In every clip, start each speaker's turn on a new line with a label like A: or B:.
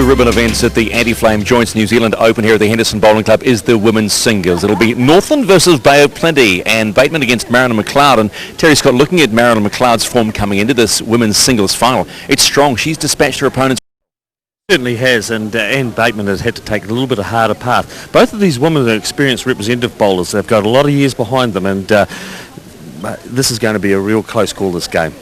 A: blue ribbon events at the Anti-Flame Joints New Zealand Open here at the Henderson Bowling Club is the women's singles. It'll be Northland versus Bay of Plenty and Bateman against Marilyn McLeod. And Terry Scott, looking at Marilyn McLeod's form coming into this women's singles final, it's strong. She's dispatched her opponents.
B: Certainly has, and Anne Bateman has had to take a little bit of harder path. Both of these women are experienced representative bowlers. They've got a lot of years behind them, and this is going to be a real close call, this game.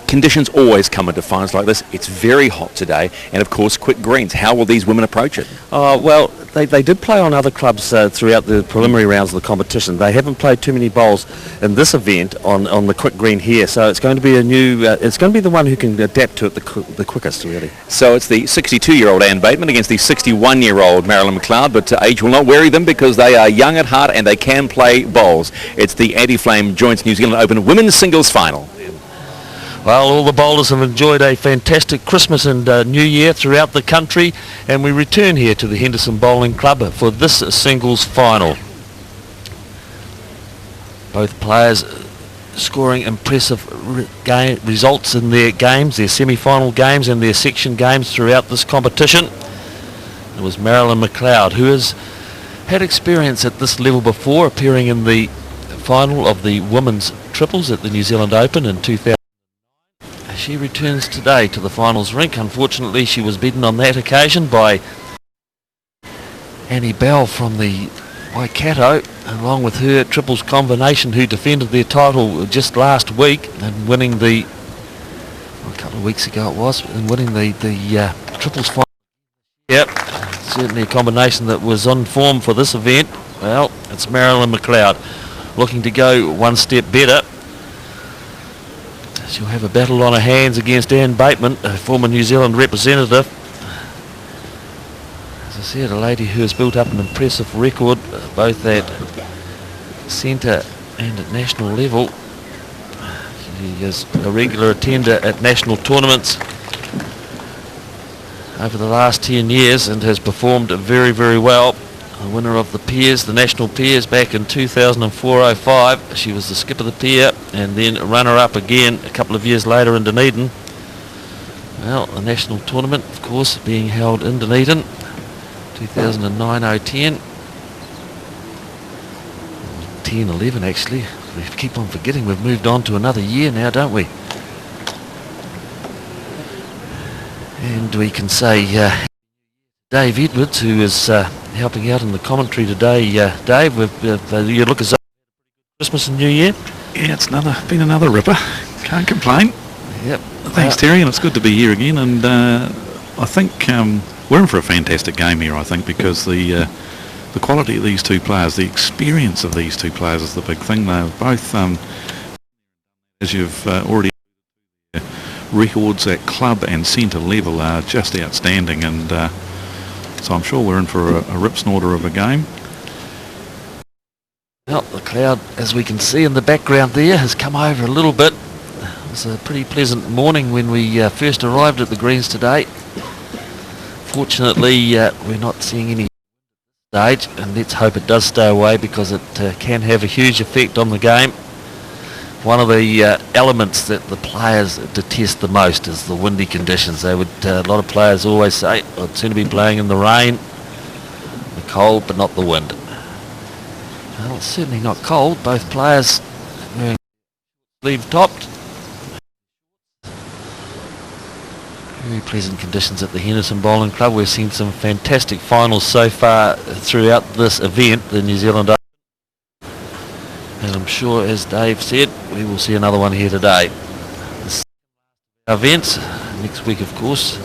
A: Conditions always come into finals like this. It's very hot today, and of course quick greens. How will these women approach it?
B: Well, they did play on other clubs throughout the preliminary rounds of the competition. They haven't played too many bowls in this event on the quick green here, so it's going to be a new. It's going to be the one who can adapt to it the quickest, really.
A: So it's the 62-year-old Anne Bateman against the 61-year-old Marilyn McLeod, but age will not weary them because they are young at heart and they can play bowls. It's the Anti-Flame Joints New Zealand Open women's singles final.
B: Well, all the bowlers have enjoyed a fantastic Christmas and New Year throughout the country, and we return here to the Henderson Bowling Club for this singles final. Both players scoring impressive results in their games, their semi-final games and their section games throughout this competition. It was Marilyn McLeod, who has had experience at this level before, appearing in the final of the women's triples at the New Zealand Open in 2000. She returns today to the finals rink. Unfortunately, she was beaten on that occasion by Annie Bell from the Waikato, along with her triples combination, who defended their title just last week and winning a couple of weeks ago it was, and winning the triples final. Yep, certainly a combination that was on form for this event. Well, it's Marilyn McLeod looking to go one step better. She'll have a battle on her hands against Anne Bateman, a former New Zealand representative. As I said, a lady who has built up an impressive record, both at centre and at national level. She is a regular attender at national tournaments over the last 10 years and has performed very, very well. The winner of the Peers, the national Peers, back in 2004-05. She was the skip of the Peer and then runner-up again a couple of years later in Dunedin. Well, the national tournament, of course, being held in Dunedin, 2009-010. 10-11 actually. We keep on forgetting we've moved on to another year now, don't we? And we can say Dave Edwards, who is helping out in the commentary today. Dave, you look as though Christmas and New Year.
C: Yeah, it's been another ripper. Can't complain.
B: Yep.
C: Thanks, Terry, and it's good to be here again. And I think we're in for a fantastic game here, I think, because the quality of these two players, the experience of these two players is the big thing. They're both, as you've already records at club and centre level are just outstanding, and so I'm sure we're in for a rip snorter of a game.
B: Well, the cloud, as we can see in the background there, has come over a little bit. It was a pretty pleasant morning when we first arrived at the greens today. Fortunately, we're not seeing any stage, and let's hope it does stay away because it can have a huge effect on the game. One of the elements that the players detest the most is the windy conditions. A lot of players always say, I'd sooner be playing in the rain, the cold, but not the wind. Well, it's certainly not cold. Both players wearing sleeve topped. Very pleasant conditions at the Henderson Bowling Club. We've seen some fantastic finals so far throughout this event, the New Zealand Open. And I'm sure, as Dave said, we will see another one here today. Events next week, of course,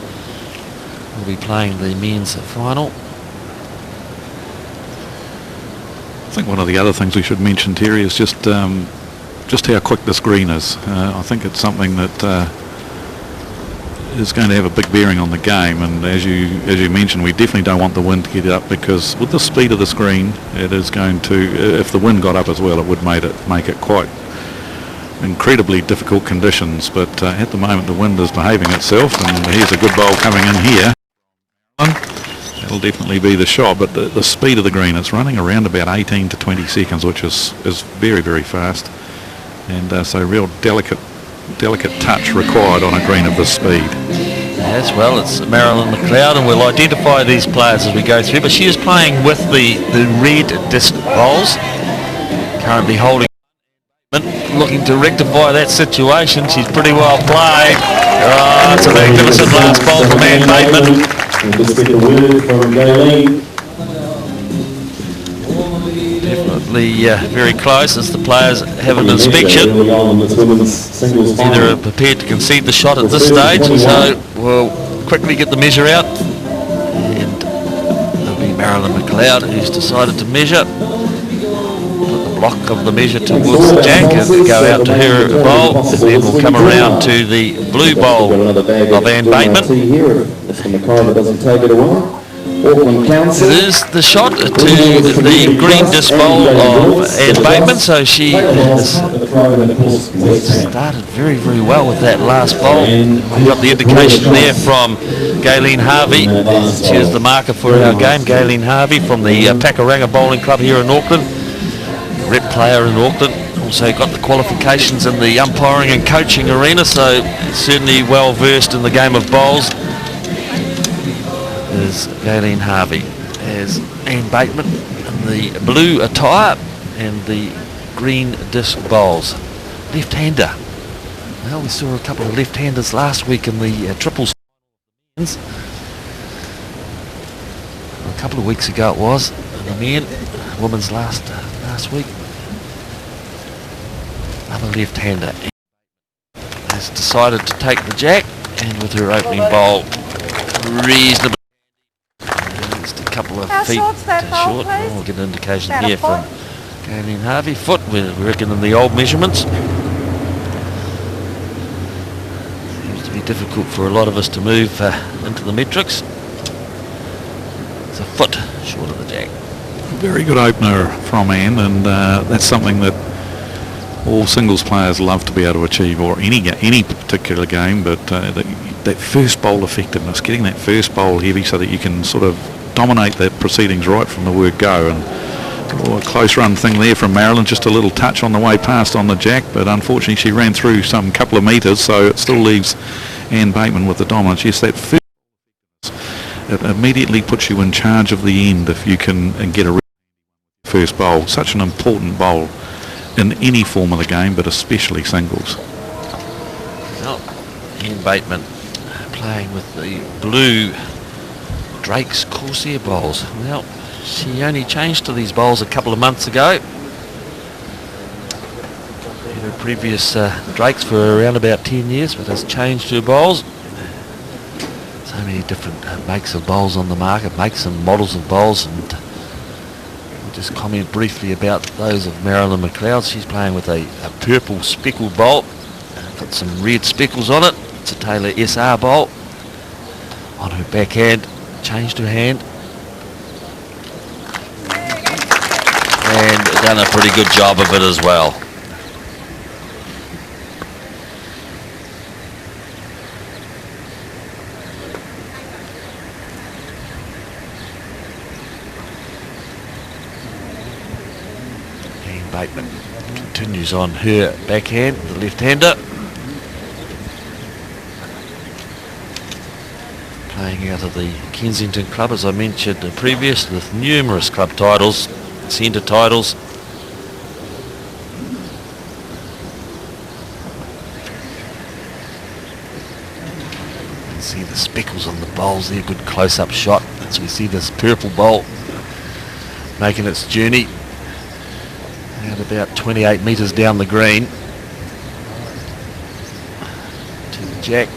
B: we'll be playing the men's final.
C: I think one of the other things we should mention, Terry, is just how quick this green is. I think it's something that is going to have a big bearing on the game, and as you mentioned, we definitely don't want the wind to get up, because with the speed of the screen, it is going to, if the wind got up as well, it would make it quite incredibly difficult conditions. But at the moment the wind is behaving itself, and here's a good bowl coming in here. That'll definitely be the shot, but the speed of the green, it's running around about 18 to 20 seconds, which is very, very fast, and so real delicate touch required on a green of this speed.
B: Yes, well, it's Marilyn McLeod, and we'll identify these players as we go through, but she is playing with the red disc bowls, currently holding, looking to rectify that situation. She's pretty well played. Oh, it's a magnificent last bowl from Anne Bateman.
D: We'll just get the word from Gaylene.
B: Definitely very close as the players have an inspection. Either are prepared to concede the shot at this stage, so we'll quickly get the measure out. And it'll be Marilyn McLeod who's decided to measure. Put the block of the measure towards the jack and go out to her bowl, and then we'll come around to the blue bowl of Anne Bateman. It is the shot to the green disc bowl of Anne Bateman, so she has started very, very well with that last bowl. We got the indication there from Gaylene Harvey. She is the marker for our game. Gaylene Harvey from the Pakuranga Bowling Club here in Auckland, rep player in Auckland. Also got the qualifications in the umpiring and coaching arena, so certainly well versed in the game of bowls. Is Gaylene Harvey as Anne Bateman in the blue attire and the green disc bowls. Left-hander. Well, we saw a couple of left-handers last week in the triples. A couple of weeks ago it was. In the men, women's last week. Another left-hander has decided to take the jack, and with her opening bowl reasonably. Couple of feet short. We'll get an indication here from Gaylene Harvey. Foot, we reckon, in the old measurements. Seems to be difficult for a lot of us to move into the metrics. It's a foot short of the jack.
C: Very good opener from Anne, and that's something that all singles players love to be able to achieve, or any particular game, but that first bowl effectiveness, getting that first bowl heavy so that you can sort of dominate the proceedings right from the word go. And a close run thing there from Marilyn, just a little touch on the way past on the jack, but unfortunately she ran through some couple of metres, so it still leaves Anne Bateman with the dominance. Yes, that first, it immediately puts you in charge of the end if you can get a first bowl. Such an important bowl in any form of the game, but especially singles.
B: Well, Anne Bateman playing with the blue Drake's Corsair bowls. Well, she only changed to these bowls a couple of months ago. Her previous Drakes for around about 10 years, but has changed her bowls. So many different makes of bowls on the market, makes and models of bowls, and we'll just comment briefly about those of Marilyn McLeod. She's playing with a purple speckled bowl, got some red speckles on it. It's a Taylor SR bowl. On her backhand, changed her hand, and done a pretty good job of it as well. Anne Bateman continues on her backhand, the left-hander. Playing out of the Kensington Club, as I mentioned previous, with numerous club titles, centre titles. You can see the speckles on the bowls there, good close-up shot. As we see this purple bowl making its journey at about 28 metres down the green to the jack.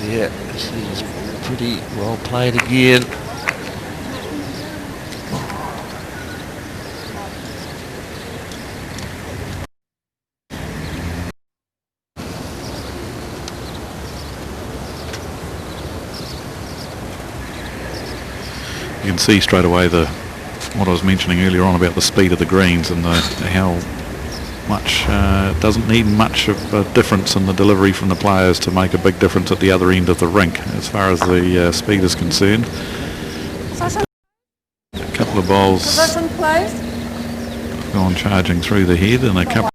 B: Yeah, she's pretty well played again.
C: You can see straight away what I was mentioning earlier on about the speed of the greens and how much doesn't need much of a difference in the delivery from the players to make a big difference at the other end of the rink as far as the speed is concerned. A couple of bowls gone charging through the head, and a couple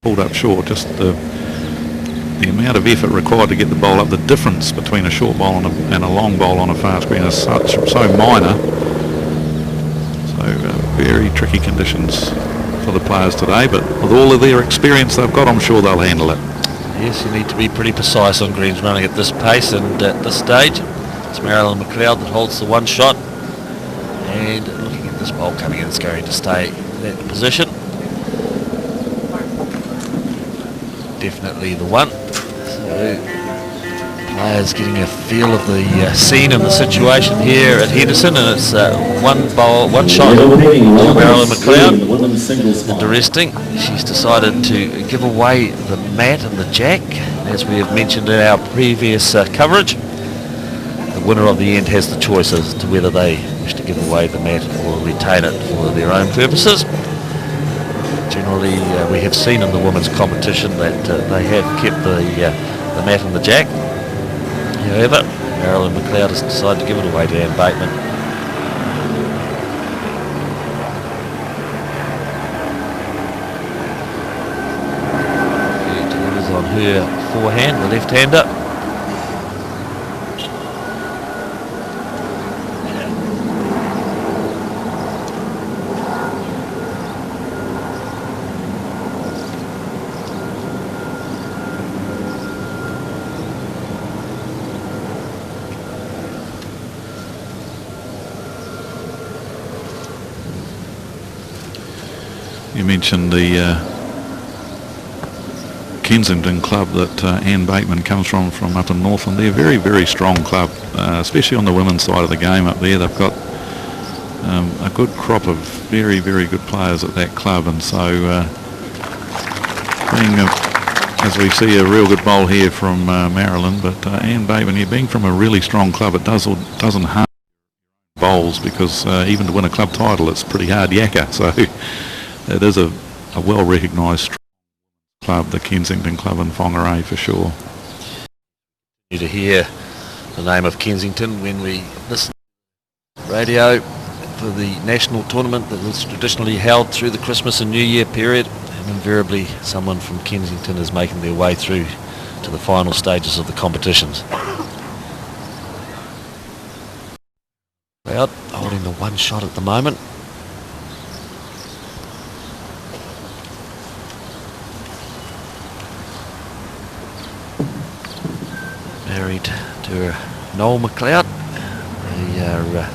C: pulled up short. Just the the amount of effort required to get the bowl up, the difference between a short bowl and a long bowl on a fast green is so minor. So very tricky conditions for the players today, but with all of their experience they've got, I'm sure they'll handle it.
B: Yes, you need to be pretty precise on greens running at this pace and at this stage. It's Marilyn McLeod that holds the one shot, and looking at this bowl coming in, it's going to stay in that position. Definitely the one. So players getting a feel of the scene and the situation here at Henderson, and it's one shot for Marilyn McLeod. Interesting, she's decided to give away the mat and the jack, as we have mentioned in our previous coverage. The winner of the end has the choice as to whether they wish to give away the mat or retain it for their own purposes. Generally, we have seen in the women's competition that they have kept the mat and the jack. However, Marilyn McLeod has decided to give it away to Anne Bateman. She delivers on her forehand, the left-hander.
C: You mentioned the Kensington club that Anne Bateman comes from up in Northland. They're a very, very strong club, especially on the women's side of the game up there. They've got a good crop of very, very good players at that club, and so as we see a real good bowl here from Marilyn, but Anne Bateman, being from a really strong club, it doesn't harm bowls, because even to win a club title, it's pretty hard yakka. So it is a well-recognised club, the Kensington club in Whangarei, for sure.
B: You to hear the name of Kensington when we listen to radio for the national tournament that was traditionally held through the Christmas and New Year period, and invariably someone from Kensington is making their way through to the final stages of the competitions. Out holding the one shot at the moment. Married to Noel McLeod. They are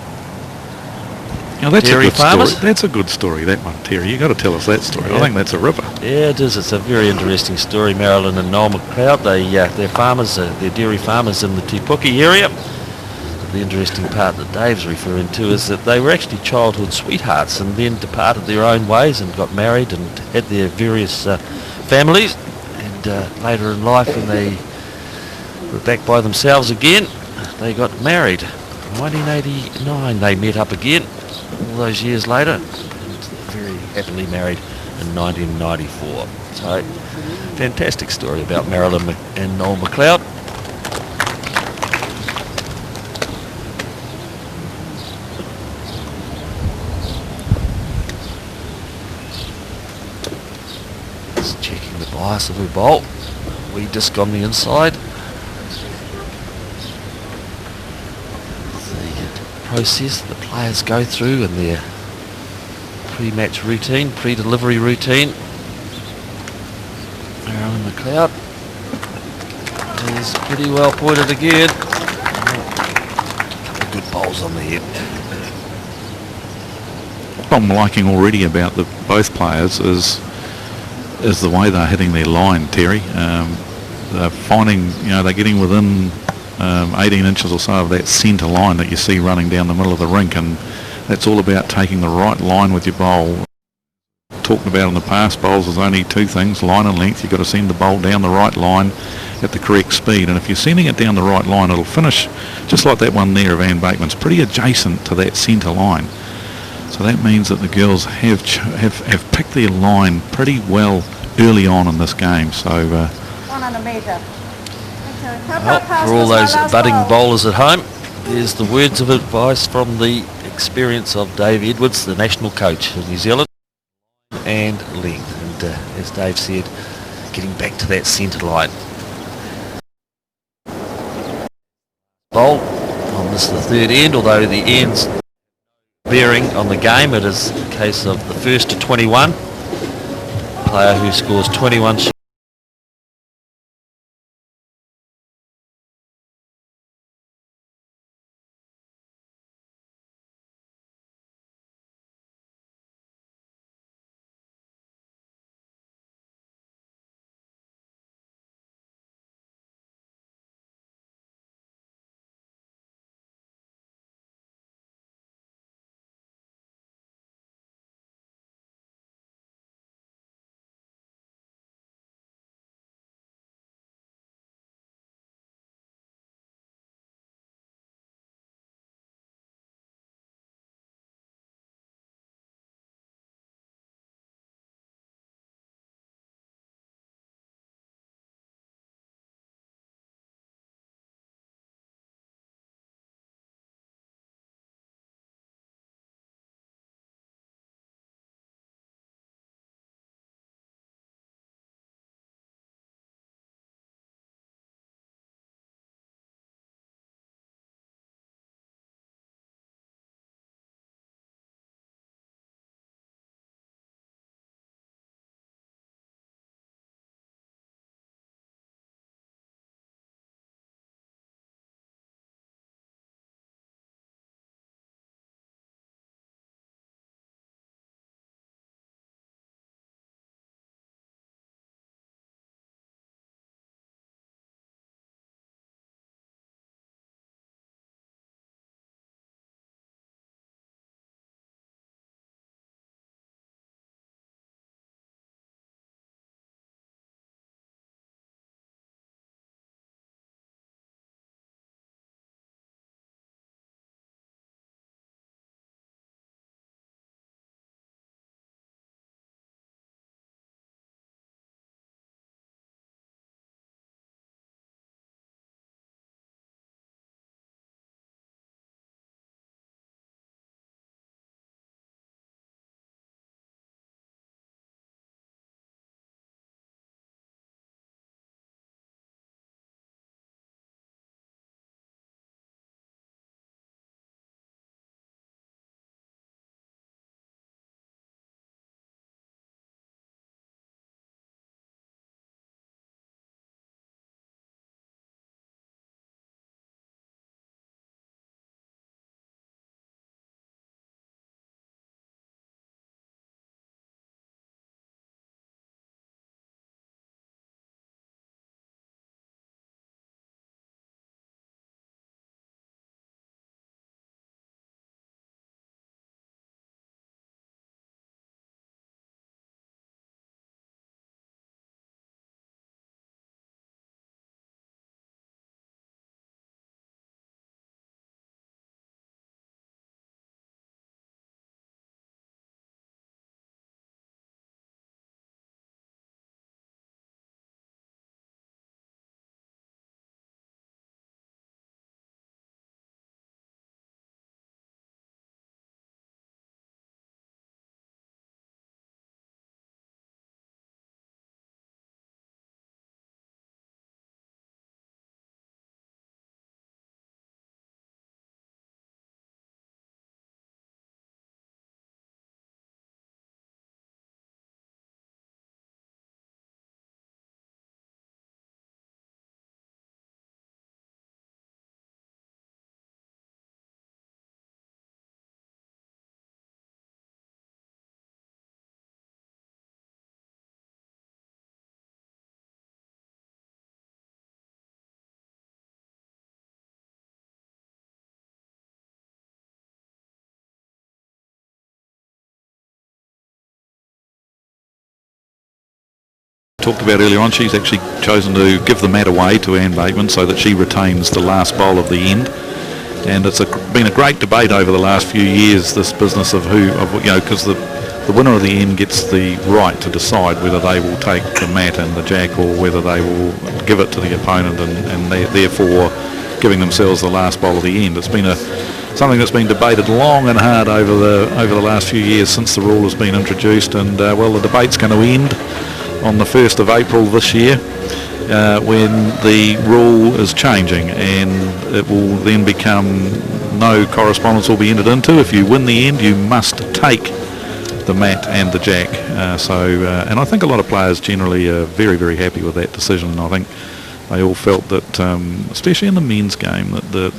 C: now that's
B: dairy
C: a good
B: farmers.
C: story. That's a good story, that one, Terry. You've got to tell us that story.
B: Yeah.
C: I think that's a ripper.
B: Yeah, it is. It's a very interesting story. Marilyn and Noel McLeod, they're farmers, they're dairy farmers in the Te Puke area. The interesting part that Dave's referring to is that they were actually childhood sweethearts and then departed their own ways and got married and had their various families. And later in life, when they were back by themselves again, they got married. In 1989 they met up again, all those years later, and very happily married in 1994. So, fantastic story about Marilyn and Noel McLeod. Just checking the bias of her bowl. Wee disc on the inside. Process the players go through in their pre-match routine, pre-delivery routine. Marilyn McLeod is pretty well pointed again. A couple of good bowls on the head.
C: What I'm liking already about both players is the way they're hitting their line, Terry. They're finding, they're getting within 18 inches or so of that centre line that you see running down the middle of the rink, and that's all about taking the right line with your bowl. Talked about in the past, bowls is only two things, line and length. You've got to send the bowl down the right line at the correct speed, and if you're sending it down the right line, it'll finish just like that one there of Anne Bateman's, pretty adjacent to that centre line. So that means that the girls have picked their line pretty well early on in this game. So
E: 100 metre.
B: Well, for all those budding bowlers at home, there's the words of advice from the experience of Dave Edwards, the national coach of New Zealand, and length. And as Dave said, getting back to that centre line. bowl on this the third end, although the ends bearing on the game. It is a case of the first to 21. Player who scores 21
C: talked about earlier on, she's actually chosen to give the mat away to Anne Bateman so that she retains the last bowl of the end. And it's been a great debate over the last few years, this business of because the winner of the end gets the right to decide whether they will take the mat and the jack or whether they will give it to the opponent and therefore giving themselves the last bowl of the end. It's been something that's been debated long and hard over the last few years since the rule has been introduced, and well, the debate's going to end on the 1st of April this year, when the rule is changing, and it will then become no correspondence will be entered into. If you win the end, you must take the mat and the jack. And I think a lot of players generally are very, very happy with that decision. I think they all felt that, especially in the men's game, that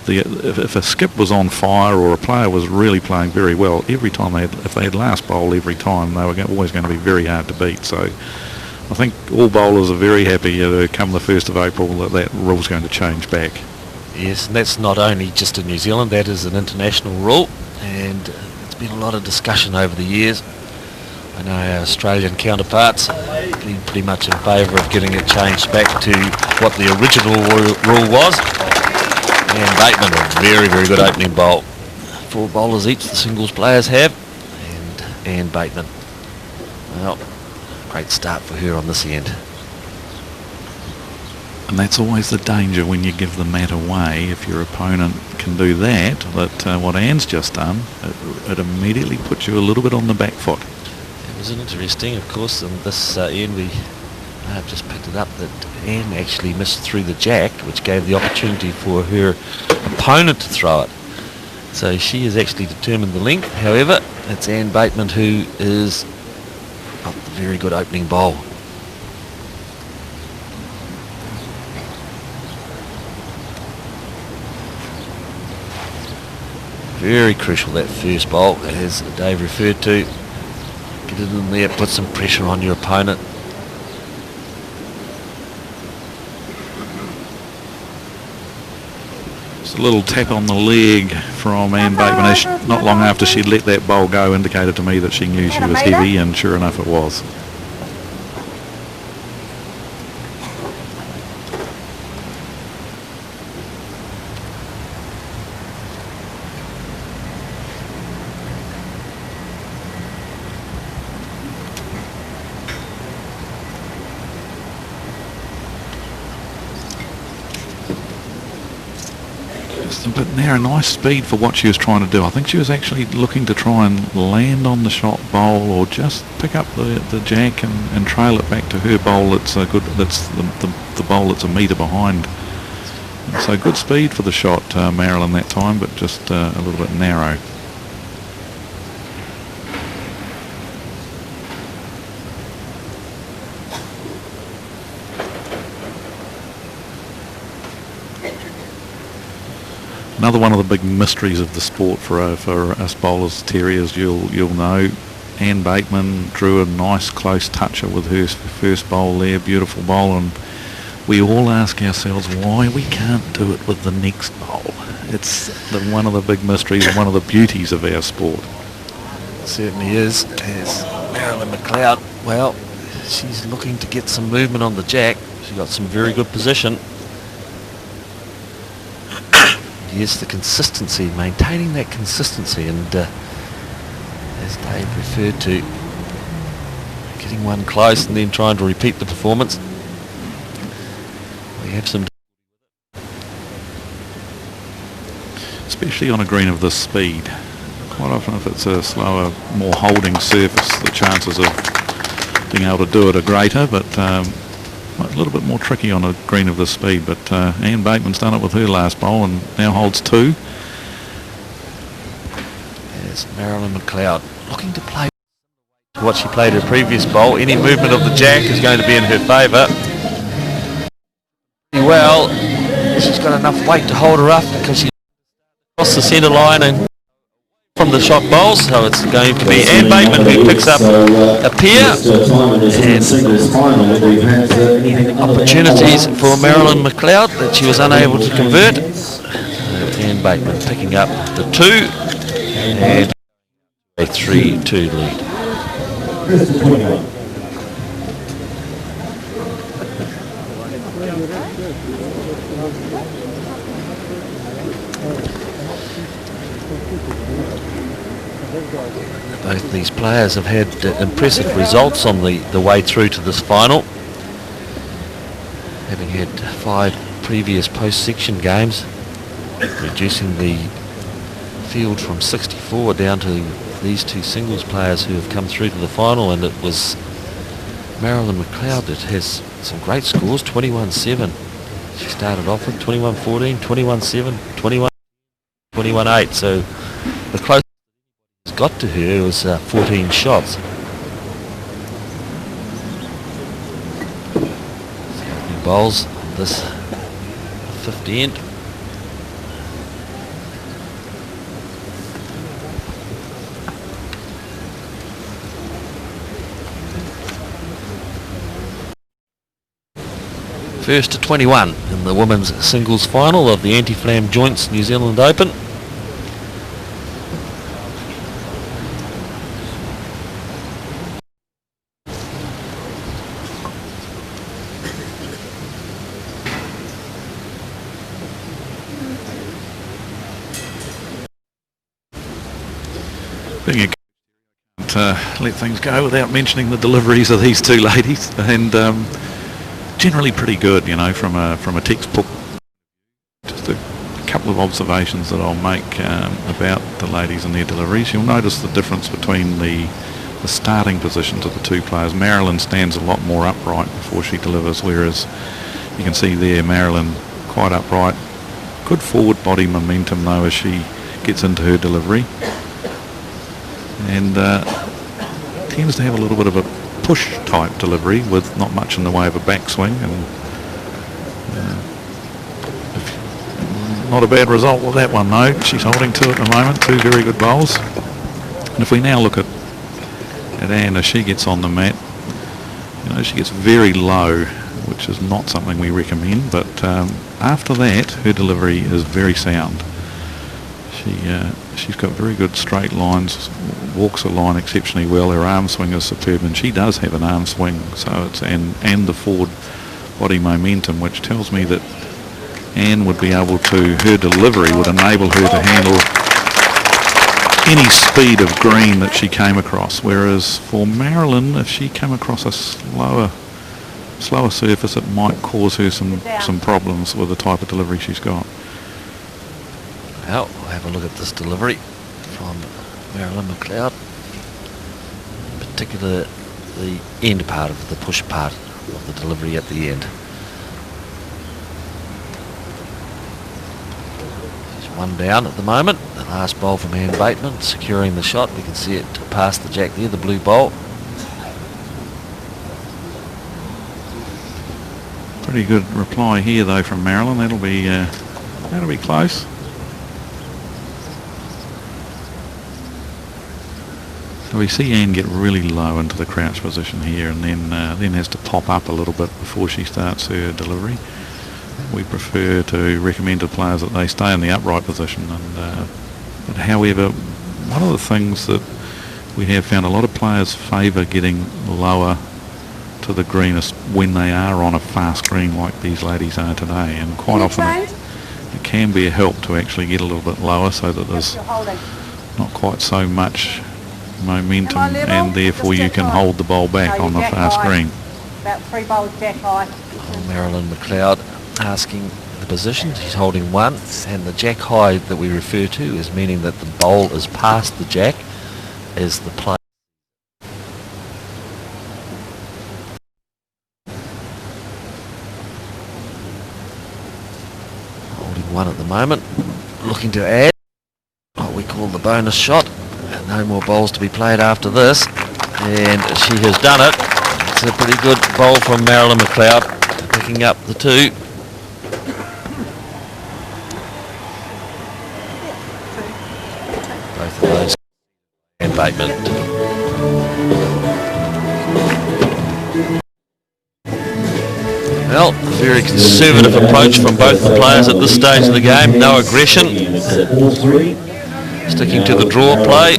C: if a skip was on fire or a player was really playing very well, every time if they had last bowl every time, they were always going to be very hard to beat. So I think all bowlers are very happy come the 1st of April that rule's going to change back.
B: Yes, and that's not only just in New Zealand, that is an international rule, and there's been a lot of discussion over the years. I know our Australian counterparts have been pretty much in favour of getting it changed back to what the original rule was. And Bateman, a very, very good opening bowl. 4 bowlers each, the singles players have, and Bateman. Well, great start for her on this end.
C: And that's always the danger when you give the mat away. If your opponent can do that, what Anne's just done, it immediately puts you a little bit on the back foot.
B: It was interesting, of course, in this end we have just picked it up that Anne actually missed through the jack, which gave the opportunity for her opponent to throw it. So she has actually determined the length. However, it's Anne Bateman who is got the very good opening bowl. Very crucial, that first bowl, as Dave referred to. Get it in there, put some pressure on your opponent.
C: Just a little tap on the leg from Anne Bateman. Not long after she'd let that bowl go, indicated to me that she knew she was heavy, and sure enough it was. But now a nice speed for what she was trying to do. I think she was actually looking to try and land on the shot bowl, or just pick up the jack and trail it back to her bowl. That's good. That's the bowl that's a metre behind. So good speed for the shot, Marilyn, that time, but just a little bit narrow. Another one of the big mysteries of the sport for us bowlers, Terry, as you'll know, Anne Bateman drew a nice close toucher with her first bowl there, beautiful bowl, and we all ask ourselves why we can't do it with the next bowl. It's one of the big mysteries and one of the beauties of our sport.
B: It certainly is. As Marilyn McLeod, well, she's looking to get some movement on the jack. She's got some very good position. Yes, the consistency, maintaining that consistency, and as Dave referred to, getting one close and then trying to repeat the performance. We have some,
C: especially on a green of this speed. Quite often if it's a slower, more holding surface, the chances of being able to do it are greater, but a little bit more tricky on a green of this speed. But Anne Bateman's done it with her last bowl and now holds 2.
B: There's Marilyn McLeod looking to play what she played her previous bowl. Any movement of the jack is going to be in her favour. Well, she's got enough weight to hold her up because she's across the centre line and from the shot bowl, so it's going to be Anne Bateman who picks up a pair, and opportunities for Marilyn McLeod that she was unable to convert. Anne Bateman picking up the 2 and a 3-2 lead. Both these players have had impressive results on the way through to this final, having had 5 previous post-section games, reducing the field from 64 down to these 2 singles players who have come through to the final. And it was Marilyn McLeod that has some great scores, 21-7. She started off with 21-14, 21-7, 21-8. So the closest it's got to her was 14 shots. Opening bowls on this 50 end. First to 21 in the women's singles final of the Anti-Flam Joints New Zealand Open.
C: Being a can't let things go without mentioning the deliveries of these two ladies, and generally pretty good, you know, from a textbook. Just a couple of observations that I'll make about the ladies and their deliveries. You'll notice the difference between the starting positions of the two players. Marilyn stands a lot more upright before she delivers, whereas you can see there Marilyn quite upright. Good forward body momentum though as she gets into her delivery, and tends to have a little bit of a push type delivery with not much in the way of a backswing, and not a bad result with that one though. She's holding two at the moment, two very good bowls. And if we now look at Anne as she gets on the mat, you know, she gets very low, which is not something we recommend, but after that her delivery is very sound. She's got very good straight lines, walks a line exceptionally well. Her arm swing is superb, and she does have an arm swing, so it's and the forward body momentum, which tells me that Anne would be able to, her delivery would enable her to handle any speed of green that she came across, whereas for Marilyn, if she came across a slower surface, it might cause her some problems with the type of delivery she's got.
B: Well, we'll have a look at this delivery from Marilyn McLeod, in particular the end part of the push part of the delivery at the end. She's one down at the moment. The last bowl from Anne Bateman securing the shot. We can see it past the jack there, the blue bowl.
C: Pretty good reply here though from Marilyn. That'll be close. So we see Anne get really low into the crouch position here, and then has to pop up a little bit before she starts her delivery. We prefer to recommend to players that they stay in the upright position. But however, one of the things that we have found, a lot of players favour getting lower to the greenest when they are on a fast green like these ladies are today, and quite often it can be a help to actually get a little bit lower so that there's not quite so much momentum, and therefore you can hold the bowl back on the fast green.
E: About 3 bowls jack high.
B: Marilyn McLeod asking the position. She's holding one, and the jack high that we refer to is meaning that the bowl is past the jack as the play. Holding one at the moment, looking to add what we call the bonus shot. No more bowls to be played after this, and she has done it. It's a pretty good bowl from Marilyn McLeod, picking up the two. Both of those and Bateman. Well, a very conservative approach from both the players at this stage of the game. No aggression. Sticking to the draw play.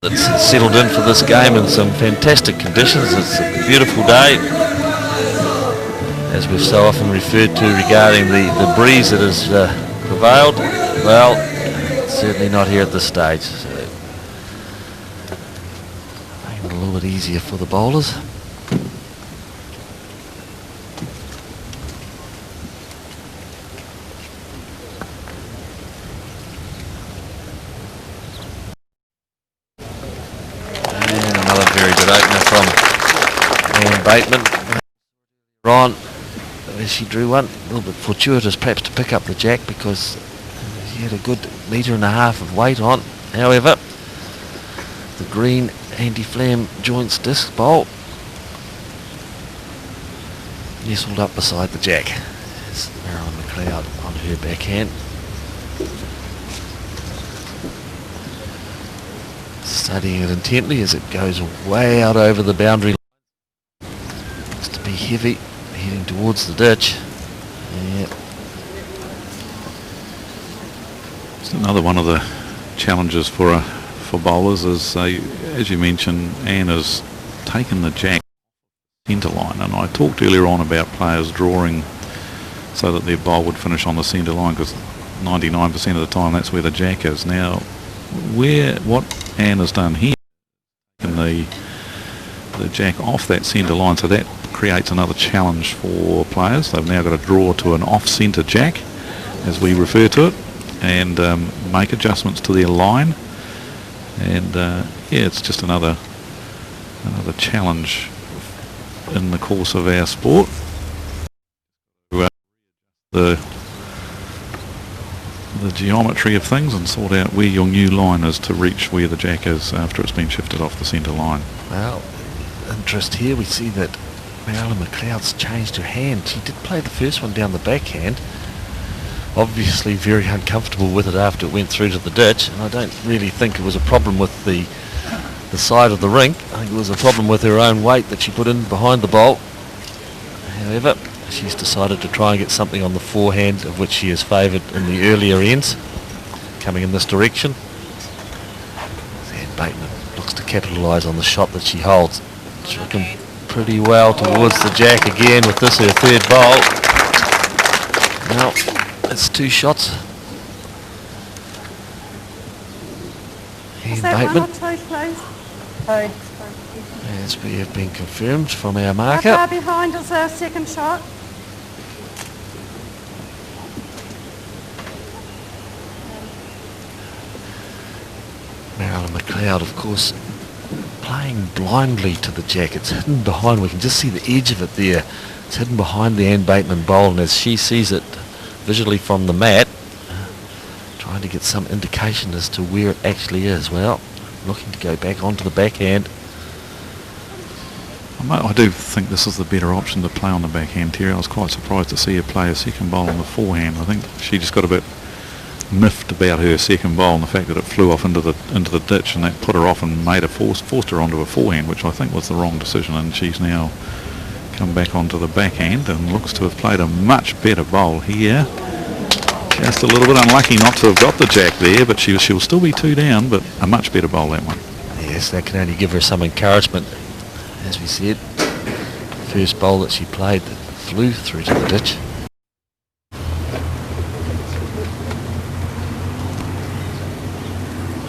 B: It's settled in for this game in some fantastic conditions. It's a beautiful day, as we've so often referred to regarding the breeze that has prevailed. Well, certainly not here at this stage. So, making it a little bit easier for the bowlers. good opener from Anne Bateman. Ron, as she drew one, a little bit fortuitous perhaps to pick up the jack because she had a good metre and a half of weight on. However, the green anti-flam joints disc bowl nestled up beside the jack. There's Marilyn McLeod on her backhand. Studying it intently as it goes way out over the boundary line. Looks to be heavy, heading towards the ditch. Yeah.
C: It's another one of the challenges for bowlers is, as you mentioned, Anne has taken the jack centre line, and I talked earlier on about players drawing so that their bowl would finish on the centre line because 99% of the time that's where the jack is. Now, what Anne has done here, taken the jack off that centre line, so that creates another challenge for players. They've now got to draw to an off-centre jack, as we refer to it, and make adjustments to their line. And yeah, it's just another challenge in the course of our sport. The geometry of things and sort out where your new line is to reach where the jack is after it's been shifted off the centre line.
B: Well, interest here, we see that Marilyn McLeod's changed her hand. She did play the first one down the backhand. Obviously very uncomfortable with it after it went through to the ditch, and I don't really think it was a problem with the side of the rink. I think it was a problem with her own weight that she put in behind the bowl. However, she's decided to try and get something on the forehand, of which she is favoured in the earlier ends, coming in this direction. And Bateman looks to capitalise on the shot that she holds. She's looking pretty well towards the jack again with this her third bowl. Now, it's two shots.
E: Is
B: And
E: that
B: Bateman,
E: one or two, please? Two.
B: as we have been confirmed from our
E: How
B: marker.
E: far behind is our second shot?
B: Marilyn McLeod, of course, playing blindly to the jack. It's hidden behind. We can just see the edge of it there. It's hidden behind the Anne Bateman bowl, and as she sees it visually from the mat, trying to get some indication as to where it actually is. Well, looking to go back onto the backhand.
C: I do think this is the better option to play on the backhand, Terry. I was quite surprised to see her play a second bowl on the forehand. I think she just got a bit miffed about her second bowl and the fact that it flew off into the ditch, and that put her off and made her forced her onto a forehand, which I think was the wrong decision. And she's now come back onto the backhand and looks to have played a much better bowl here. Just a little bit unlucky not to have got the jack there, but she'll still be two down, but a much better bowl, that one.
B: Yes, that can only give her some encouragement. As we said, first bowl that she played that flew through to the ditch.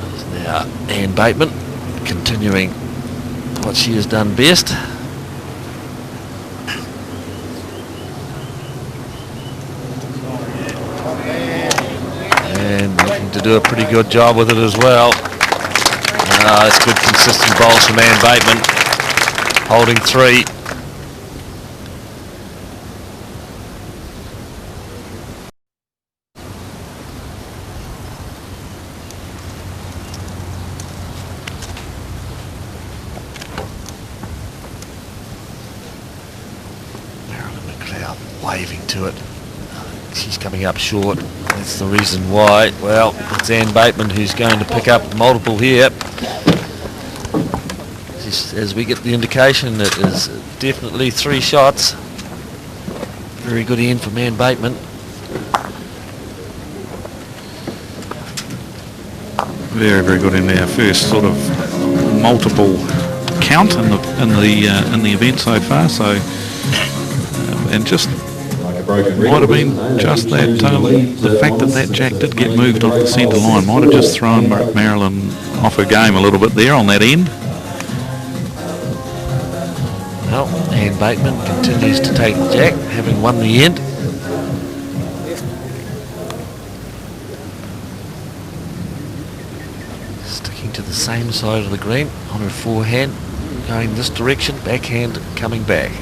B: There's now Anne Bateman continuing what she has done best. And looking to do a pretty good job with it as well. It's good consistent bowls from Anne Bateman. Holding three. Marilyn McLeod waving to it. She's coming up short. That's the reason why. Well, it's Anne Bateman who's going to pick up multiple here. As we get the indication, it is definitely three shots. Very good end from Anne Bateman.
C: Very, very good in our first sort of multiple count in the event so far. So, and just might have been just that the fact that jack did get moved off the centre line might have just thrown Marilyn off her game a little bit there on that end.
B: Well, Anne Bateman continues to take the jack, having won the end. Sticking to the same side of the green on her forehand. going this direction, backhand coming back.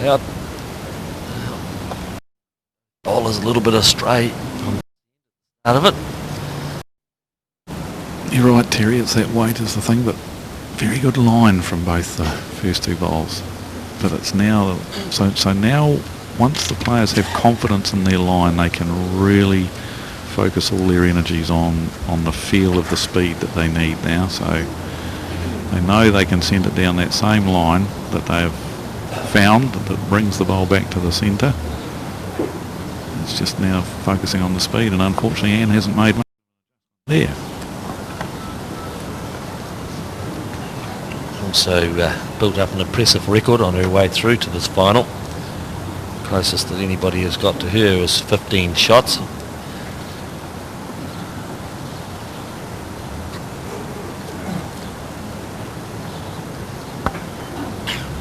B: McLeod. Ball is a little bit astray out of it.
C: You're right, Terry, it's that weight is the thing, but very good line from both the first two bowls. But it's now, so now once the players have confidence in their line, they can really focus all their energies on the feel of the speed that they need now. So they know they can send it down that same line that they have found that brings the bowl back to the centre. It's just now focusing on the speed, and unfortunately Anne hasn't made much there.
B: Also built up an impressive record on her way through to this final. Closest that anybody has got to her is 15 shots.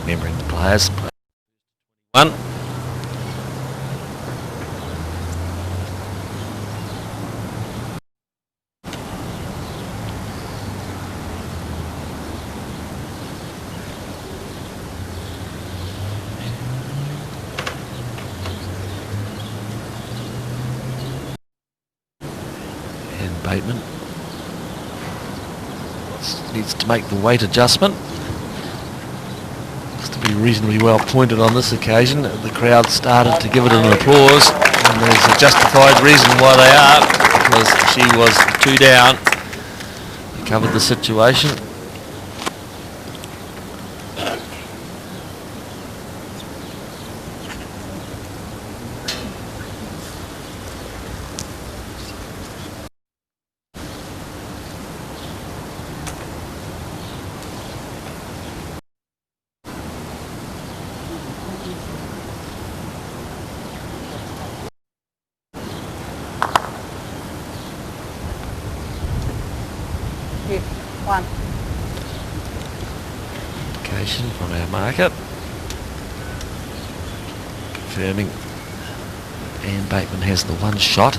B: Remembering the players. One. And Bateman needs to make the weight adjustment. Be reasonably well pointed on this occasion. The crowd started to give it an applause, and there's a justified reason why they are, because she was 2 down. They covered the situation.
E: One.
B: Application from our market. Confirming Anne Bateman has the one shot.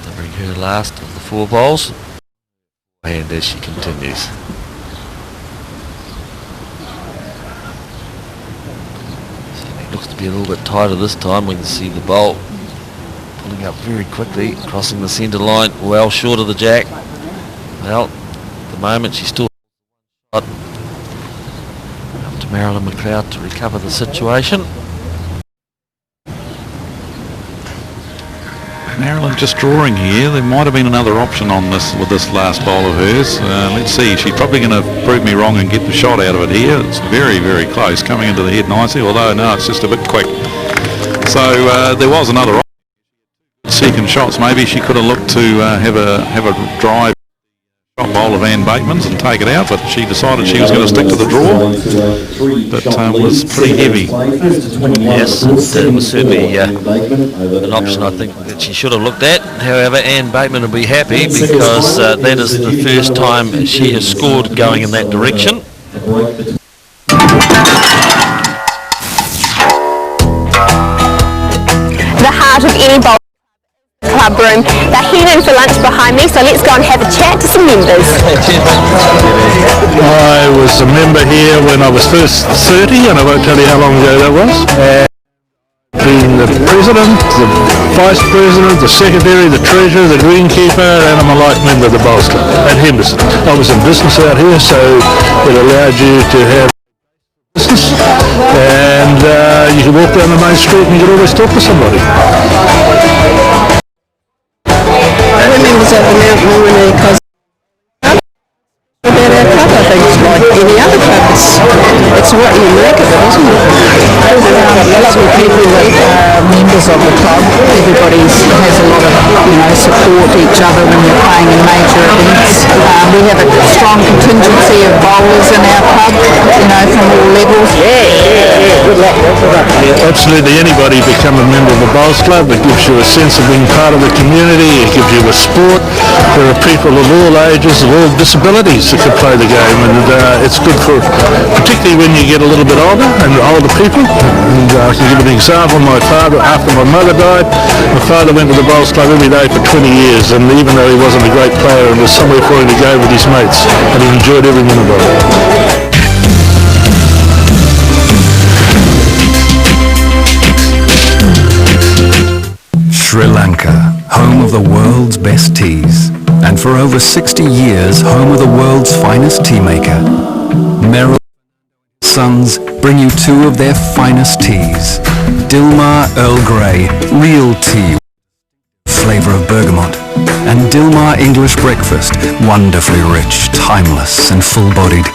B: Delivering her last of the 4 bowls. And as she continues. It looks to be a little bit tighter this time. We can see the bowl pulling up very quickly, crossing the centre line, well short of the jack. Well, at the moment she's still up to Marilyn McLeod to recover the situation.
C: Marilyn just drawing here. There might have been another option on this with this last bowl of hers. Let's see. She's probably going to prove me wrong and get the shot out of it here. It's very, very close, coming into the head nicely. Although no, it's just a bit quick. So there was another option. Second shots, maybe she could have looked to have a drive shot bowl of Anne Bateman's and take it out, but she decided she was going to stick to the draw. But was pretty heavy.
B: Yes, it was certainly an option I think that she should have looked at. However, Anne Bateman will be happy because that is the first time she has scored going in that direction.
F: The heart of any bowl club room. They're heading for lunch behind me, so let's go and have a chat to some members.
G: I was a member here when I was first 30, and I won't tell you how long ago that was. Being the president, the vice president, the secretary, the treasurer, the greenkeeper, and I'm a life member of the Bowls Club at Henderson. I was in business out here, so it allowed you to have business, and you could walk down the main street and you could always talk to somebody.
H: We're members of the Mount Maunganui Cosmic Club. About our club, I think it's like any other club. It's what you make of it, isn't it? Lovely people that are members of the club. Everybody has a lot of, support each other when you're playing in major events. We have a strong contingency of bowlers in our club, from all levels.
G: Absolutely, anybody become a member of the Bowls Club. It gives you a sense of being part of the community. It gives you a sport. There are people of all ages, of all disabilities that can play the game, and it's good for, particularly when you get a little bit older and older people. And I can give an example. My father, after my mother died, my father went to the Bowls Club every day for 20 years, and even though he wasn't a great player, it was somewhere for him to go with his mates, and he enjoyed every minute of it.
I: Sri Lanka, home of the world's best teas, and for over 60 years home of the world's finest tea maker. Merrill Sons bring you two of their finest teas. Dilmah Earl Grey, real tea, flavour of bergamot, and Dilmah English Breakfast, wonderfully rich, timeless and full-bodied.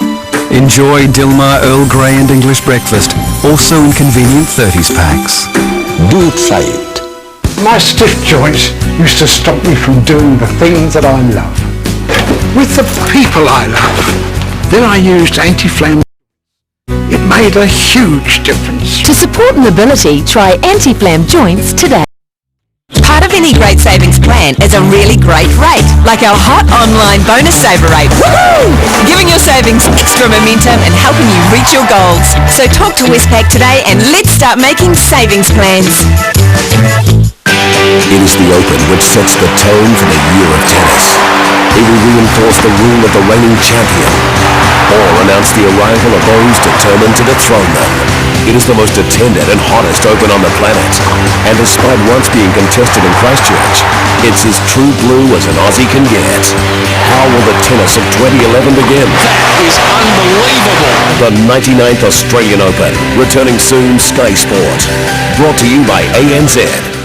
I: Enjoy Dilmah Earl Grey and English Breakfast, also in convenient 30s packs.
J: Do try it.
K: My stiff joints used to stop me from doing the things that I love. With the people I love. Then I used anti-flame. It made a huge difference.
L: To support mobility, try anti-flam joints today.
M: Part of any great savings plan is a really great rate, like our hot online bonus saver rate. Woohoo! Giving your savings extra momentum and helping you reach your goals. So talk to Westpac today and let's start making savings plans.
J: It is the Open which sets the tone for the year of tennis. It will reinforce the rule of the reigning champion, or announce the arrival of those determined to dethrone them. It is the most attended and hottest Open on the planet, and despite once being contested in Christchurch, it's as true blue as an Aussie can get. How will the tennis of 2011 begin?
B: That is unbelievable!
J: The 99th Australian Open, returning soon, Sky Sport. Brought to you by ANZ.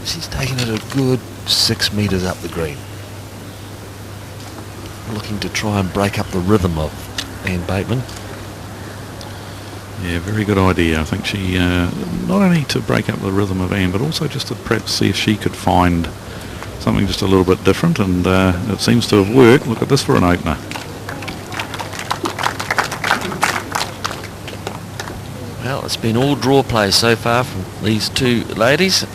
B: She's taken it a good 6 metres up the green. Looking to try and break up the rhythm of Anne Bateman.
C: Yeah, very good idea. I think she, not only to break up the rhythm of Anne, but also just to perhaps see if she could find something just a little bit different, and it seems to have worked. Look at this for an opener.
B: Well, it's been all draw play so far from these two ladies.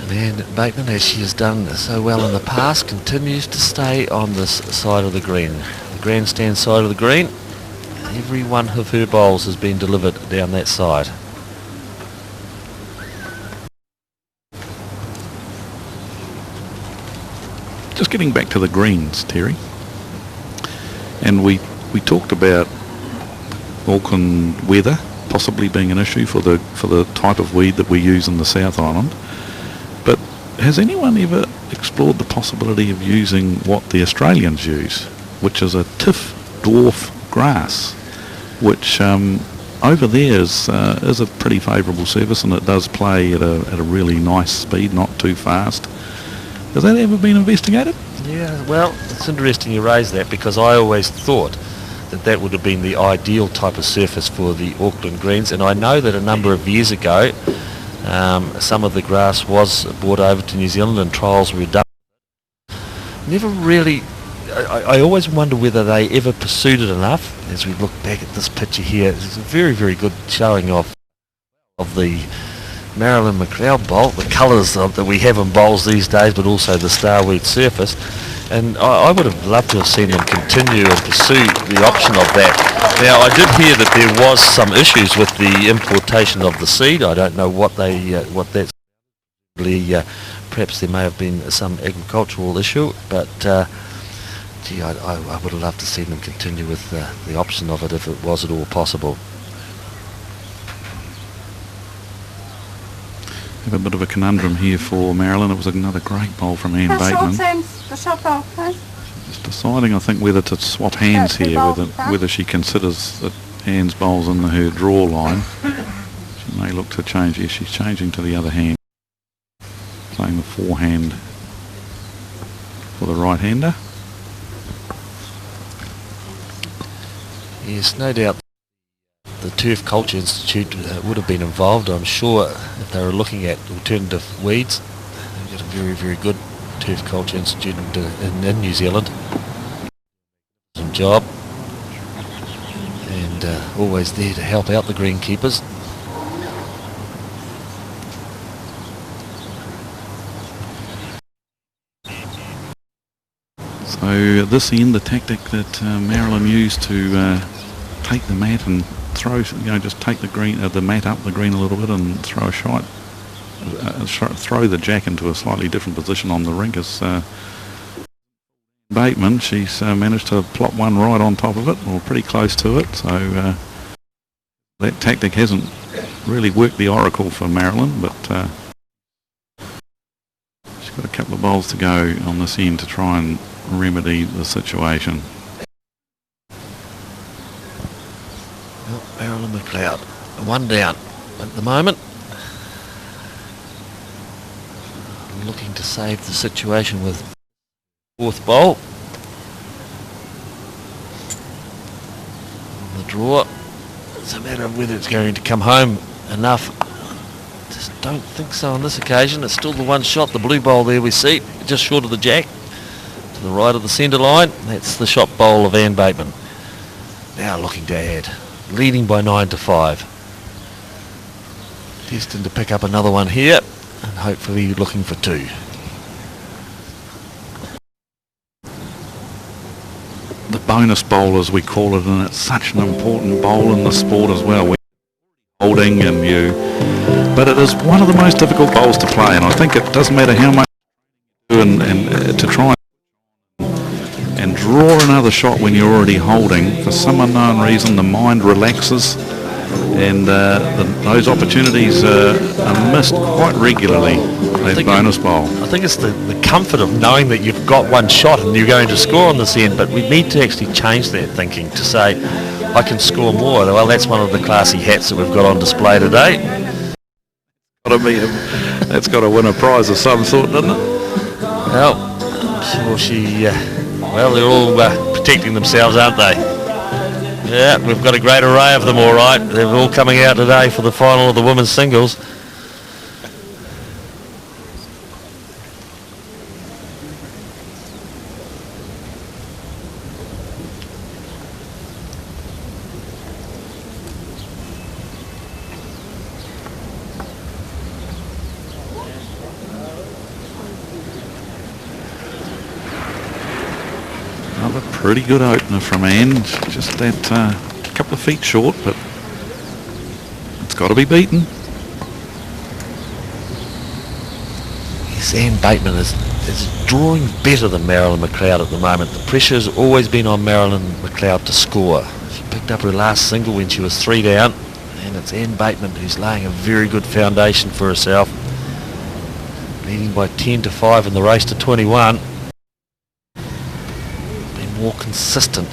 B: And Bateman, as she has done so well in the past, continues to stay on this side of the green, the grandstand side of the green. Every one of her bowls has been delivered down that side.
C: Just getting back to the greens, Terry, and we talked about Auckland weather possibly being an issue for the type of weed that we use in the South Island. But has anyone ever explored the possibility of using what the Australians use, which is a Tiff dwarf grass, which over there is a pretty favourable surface, and it does play at a really nice speed, not too fast. Has that ever been investigated?
B: Yeah, well, it's interesting you raise that, because I always thought that would have been the ideal type of surface for the Auckland greens, and I know that a number of years ago some of the grass was brought over to New Zealand and trials were done. Never really, I always wonder whether they ever pursued it enough. As we look back at this picture here, it's a very, very good showing of the Marilyn McLeod bowl, the colours that we have in bowls these days, but also the starweed surface. And I would have loved to have seen them continue and pursue the option of that. Now, I did hear that there was some issues with the importation of the seed. I don't know what that's. Perhaps there may have been some agricultural issue, but gee, I would have loved to see them continue with the option of it if it was at all possible.
C: Have a bit of a conundrum here for Marilyn. It was another great bowl from Anne Bateman.
E: The shot bowl, please.
C: Just deciding, I think, whether to swap hands here, whether she considers that Anne's bowl's in her draw line. She may look to change? Yes, she's changing to the other hand. Playing the forehand for the right-hander.
B: Yes, no doubt the Turf Culture Institute would have been involved, I'm sure, if they were looking at alternative weeds. They've got a very, very good Turf Culture Institute in New Zealand. Some job. And always there to help out the greenkeepers.
C: So at this end, the tactic that Marilyn used to take the mat and throw, just take the mat up the green a little bit and throw a shot, throw the jack into a slightly different position on the rink is Bateman. She's managed to plop one right on top of it, or pretty close to it. So that tactic hasn't really worked the oracle for Marilyn, but she's got a couple of bowls to go on this end to try and remedy the situation.
B: Well, Marilyn McLeod, one down at the moment. Looking to save the situation with fourth bowl. On the draw. It's a matter of whether it's going to come home enough. Just don't think so on this occasion. It's still the one shot, the blue bowl there we see, just short of the jack. To the right of the centre line. That's the shot bowl of Anne Bateman. Now looking to add. Leading by 9-5. Destined to pick up another one here. And hopefully looking for two.
C: The bonus bowl, as we call it, and it's such an important bowl in the sport as well. We're holding and but it is one of the most difficult bowls to play, and I think it doesn't matter how much you do and to try and draw another shot when you're already holding. For some unknown reason, the mind relaxes, and those opportunities are missed quite regularly. That bonus bowl.
B: I think it's the comfort of knowing that you've got one shot and you're going to score on this end, but we need to actually change that thinking to say, I can score more. Well, that's one of the classy hats that we've got on display today.
C: That's got to win a prize of some sort, doesn't it?
B: Well, I'm sure well, they're all protecting themselves, aren't they? Yeah, we've got a great array of them, all right. They're all coming out today for the final of the women's singles.
C: Another pretty good opener from Anne. Just that couple of feet short, but it's got to be beaten.
B: Yes, Anne Bateman is drawing better than Marilyn McLeod at the moment. The pressure's always been on Marilyn McLeod to score. She picked up her last single when she was 3 down, and it's Anne Bateman who's laying a very good foundation for herself. Leading by 10-5 in the race to 21. More consistent.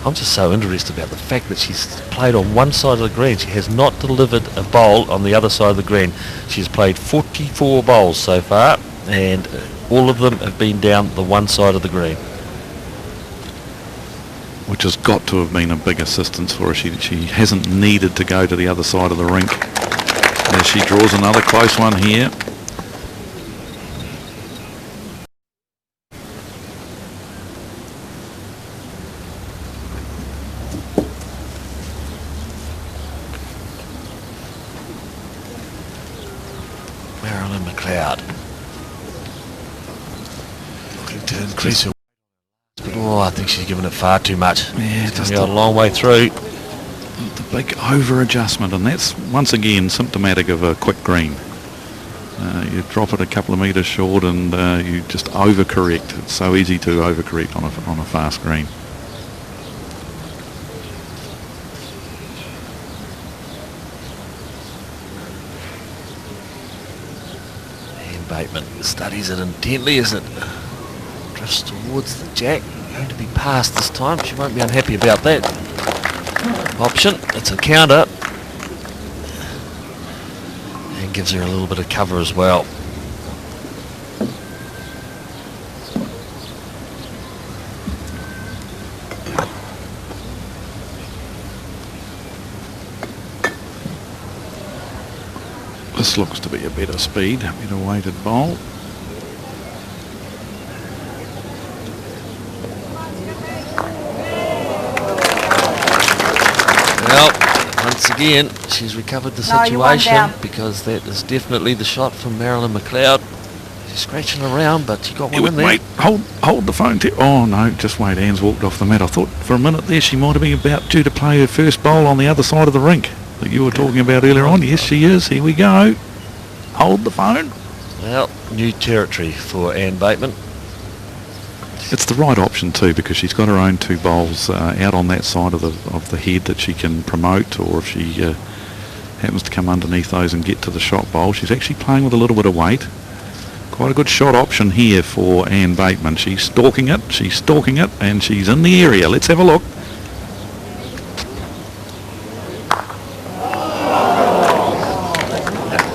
B: I'm just so interested about the fact that she's played on one side of the green. She has not delivered a bowl on the other side of the green. She's played 44 bowls so far, and all of them have been down the one side of the green.
C: Which has got to have been a big assistance for her. She hasn't needed to go to the other side of the rink. As she draws another close one here.
B: Marilyn McLeod looking to increase her, but I think she's given it far too much.
C: Yeah,
B: just a long way through.
C: The big over adjustment, and that's once again symptomatic of a quick green. You drop it a couple of metres short and you just overcorrect. It's so easy to overcorrect on a fast green.
B: Bateman studies it intently as it drifts towards the jack. Going to be passed this time. She won't be unhappy about that. option. It's a counter. And gives her a little bit of cover as well.
C: This looks to be a better speed, better weighted bowl.
B: Well, once again, she's recovered the situation because that is definitely the shot from Marilyn McLeod. She's scratching around, but she got one in there.
C: Wait, hold the phone. Oh no, just wait. Anne's walked off the mat. I thought for a minute there she might have been about due to play her first bowl on the other side of the rink that you were talking about earlier on. Yes, she is. Here we go. Hold the phone.
B: Well, new territory for Anne Bateman.
C: It's the right option too because she's got her own two bowls out on that side of the head that she can promote, or if she happens to come underneath those and get to the shot bowl, she's actually playing with a little bit of weight. Quite a good shot option here for Anne Bateman. She's stalking it, and she's in the area. Let's have a look.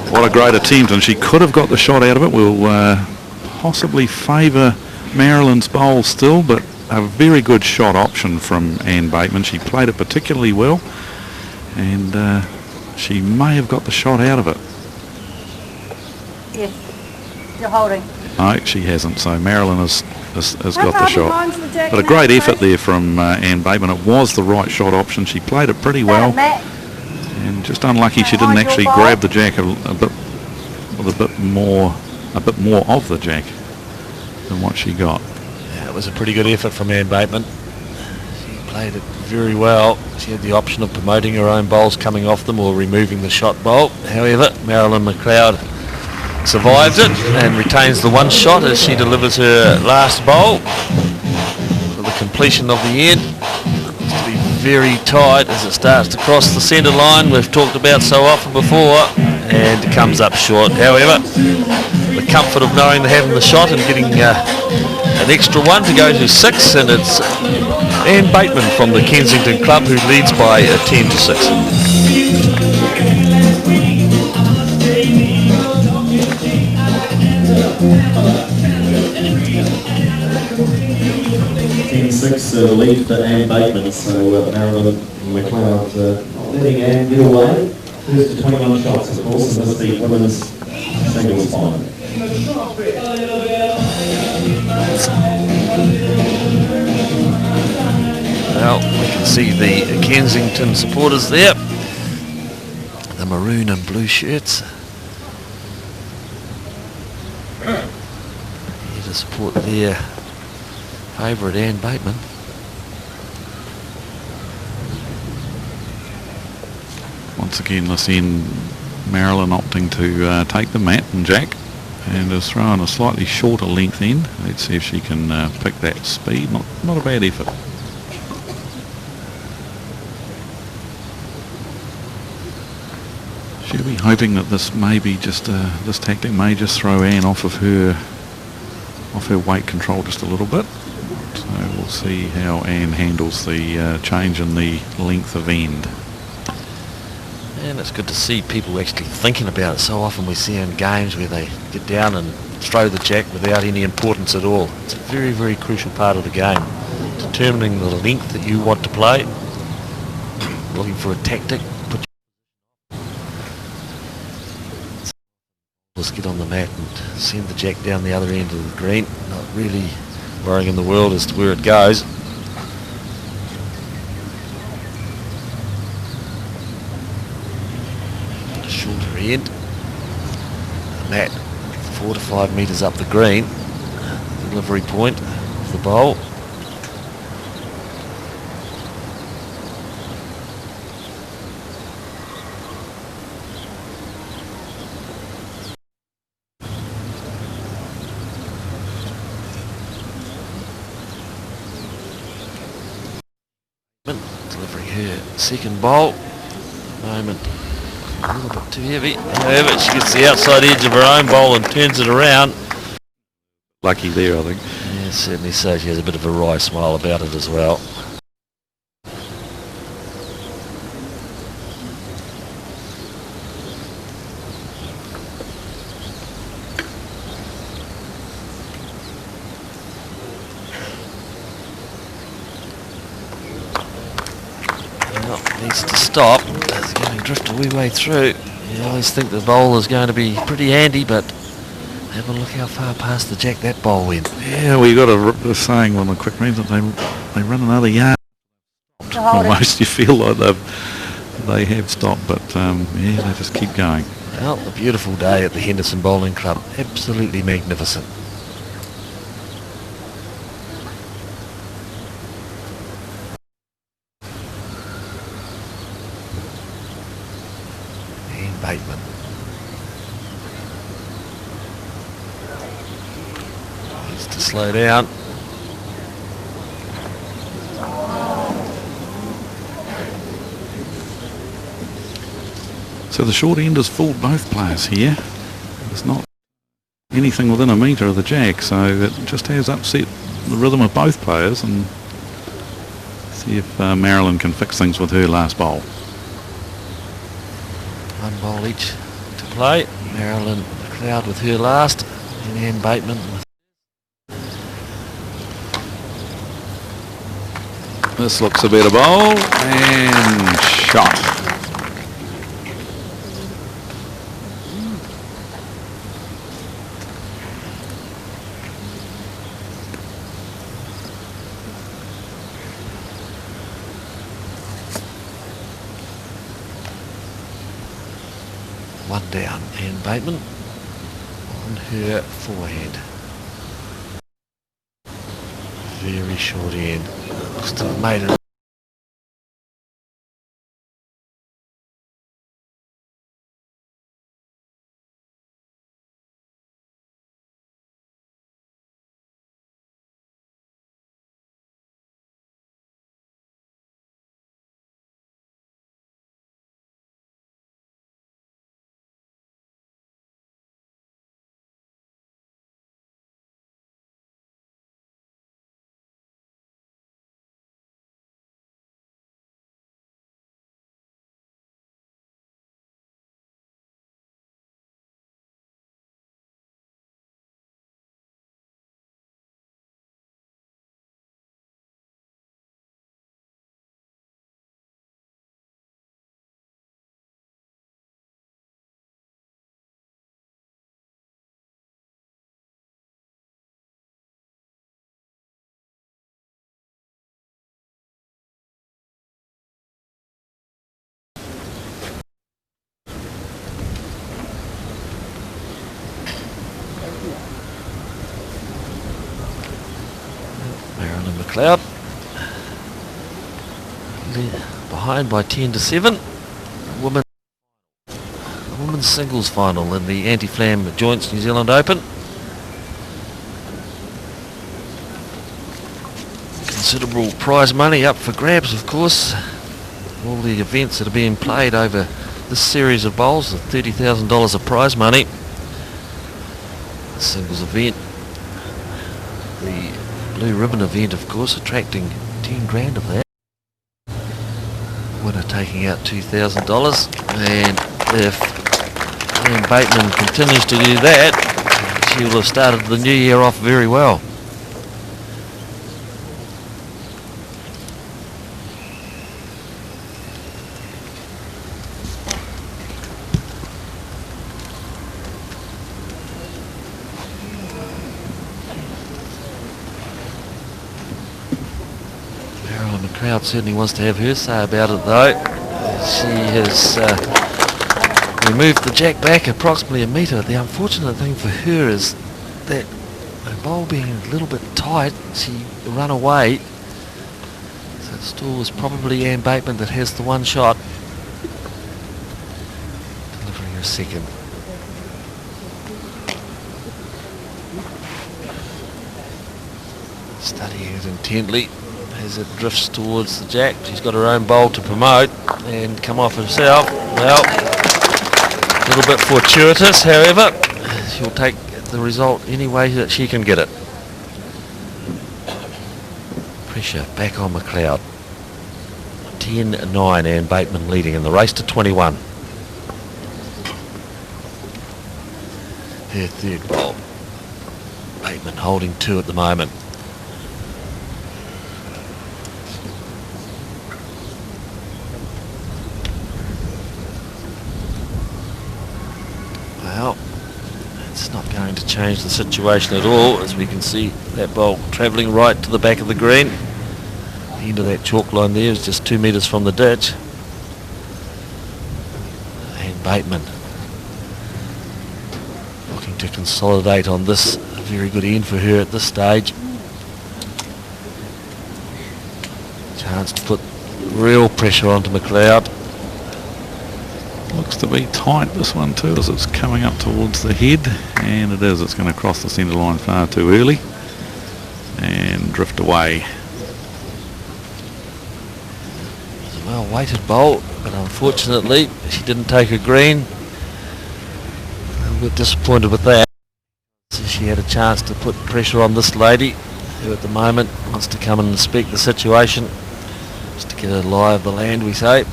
C: What a great attempt, and she could have got the shot out of it. We'll possibly favour Marilyn's bowl still, but a very good shot option from Anne Bateman. She played it particularly well, and she may have got the shot out of it.
E: Yes, you're holding.
C: No, she hasn't, so Marilyn has got the shot. But a great effort there from Anne Bateman. It was the right shot option. She played it pretty well. And just unlucky she didn't actually grab the jack a bit more of the jack than what she got.
B: Yeah, it was a pretty good effort from Anne Bateman. She played it very well. She had the option of promoting her own bowls coming off them or removing the shot bowl. However, Marilyn McLeod survives it and retains the one shot as she delivers her last bowl for the completion of the end. To be very tight as it starts to cross the centre line we've talked about so often before, and it comes up short. However, the comfort of knowing they're having the shot and getting an extra one to go to 6, and it's Anne Bateman from the Kensington Club who leads by 10-6.
D: 10-6, the lead for Anne Bateman, so Marilyn McLeod letting Anne get away. First to 21 shots, of course, and that's the women's singles final.
B: Well, we can see the Kensington supporters there, the maroon and blue shirts, here to support their favourite Anne Bateman.
C: Once again, this end, Marilyn opting to take the mat and jack, and is throwing a slightly shorter length end. Let's see if she can pick that speed. Not a bad effort. She'll be hoping that this may be just this tactic may just throw Anne off her weight control just a little bit. So we'll see how Anne handles the change in the length of end.
B: And it's good to see people actually thinking about it. So often we see in games where they get down and throw the jack without any importance at all. It's a very, very crucial part of the game. Determining the length that you want to play. Looking for a tactic. Let's get on the mat and send the jack down the other end of the green. Not really worrying in the world as to where it goes. Shorter end. The mat 4 to 5 metres up the green. Delivery point of the bowl. Delivering her second bowl. Moment a little bit too heavy. However, she gets the outside edge of her own bowl and turns it around.
C: Lucky there, I think.
B: Yeah, certainly so. She has a bit of a wry smile about it as well. stop. It's going to drift a wee way through. You always think the bowl is going to be pretty handy, but have a look how far past the jack that bowl went.
C: Yeah, well, you got a saying on the quick reads that they run another yard. Almost, you feel like they have stopped, but yeah, they just keep going.
B: Well, a beautiful day at the Henderson Bowling Club. Absolutely magnificent. And Bateman. Needs to slow down.
C: So the short end has fooled both players here. There's not anything within a metre of the jack, so it just has upset the rhythm of both players, and see if Marilyn can fix things with her last bowl.
B: One bowl each to play. Marilyn McLeod with her last, and Ann Bateman with
C: This looks a better bowl, and shot.
B: one down. Ann Bateman on her forehand. Very short end. Looks to have made it. Marilyn McLeod behind by 10-7. Women's singles final in the Anti-Flam Joints New Zealand Open. Considerable prize money up for grabs, of course. All the events that are being played over this series of bowls, with $30,000 of prize money. The singles event, the Blue Ribbon event, of course, attracting 10 grand of that. Winner taking out $2,000, and if Ann Bateman continues to do that, she will have started the new year off very well. The crowd certainly wants to have her say about it, though. She has removed the jack back approximately a metre. The unfortunate thing for her is that the bowl being a little bit tight, she ran away. So it still is probably Ann Bateman that has the one shot. Delivering her second. Studying it intently as it drifts towards the jack. She's got her own bowl to promote and come off herself. Well, a little bit fortuitous, however. She'll take the result any way that she can get it. Pressure back on McLeod. 10-9, Ann Bateman leading in the race to 21. Her third bowl. Bateman holding 2 at the moment. Well, it's not going to change the situation at all, as we can see that ball travelling right to the back of the green. The end of that chalk line there is just 2 metres from the ditch. And Bateman looking to consolidate on this. A very good end for her at this stage. Chance to put real pressure onto McLeod.
C: Looks to be tight, this one too, as it's coming up towards the head, and it is. It's going to cross the centre line far too early and drift away.
B: It was a well weighted bowl, but unfortunately she didn't take a green. A little bit disappointed with that. So she had a chance to put pressure on this lady, who at the moment wants to come and inspect the situation, just to get a lie of the land, we say.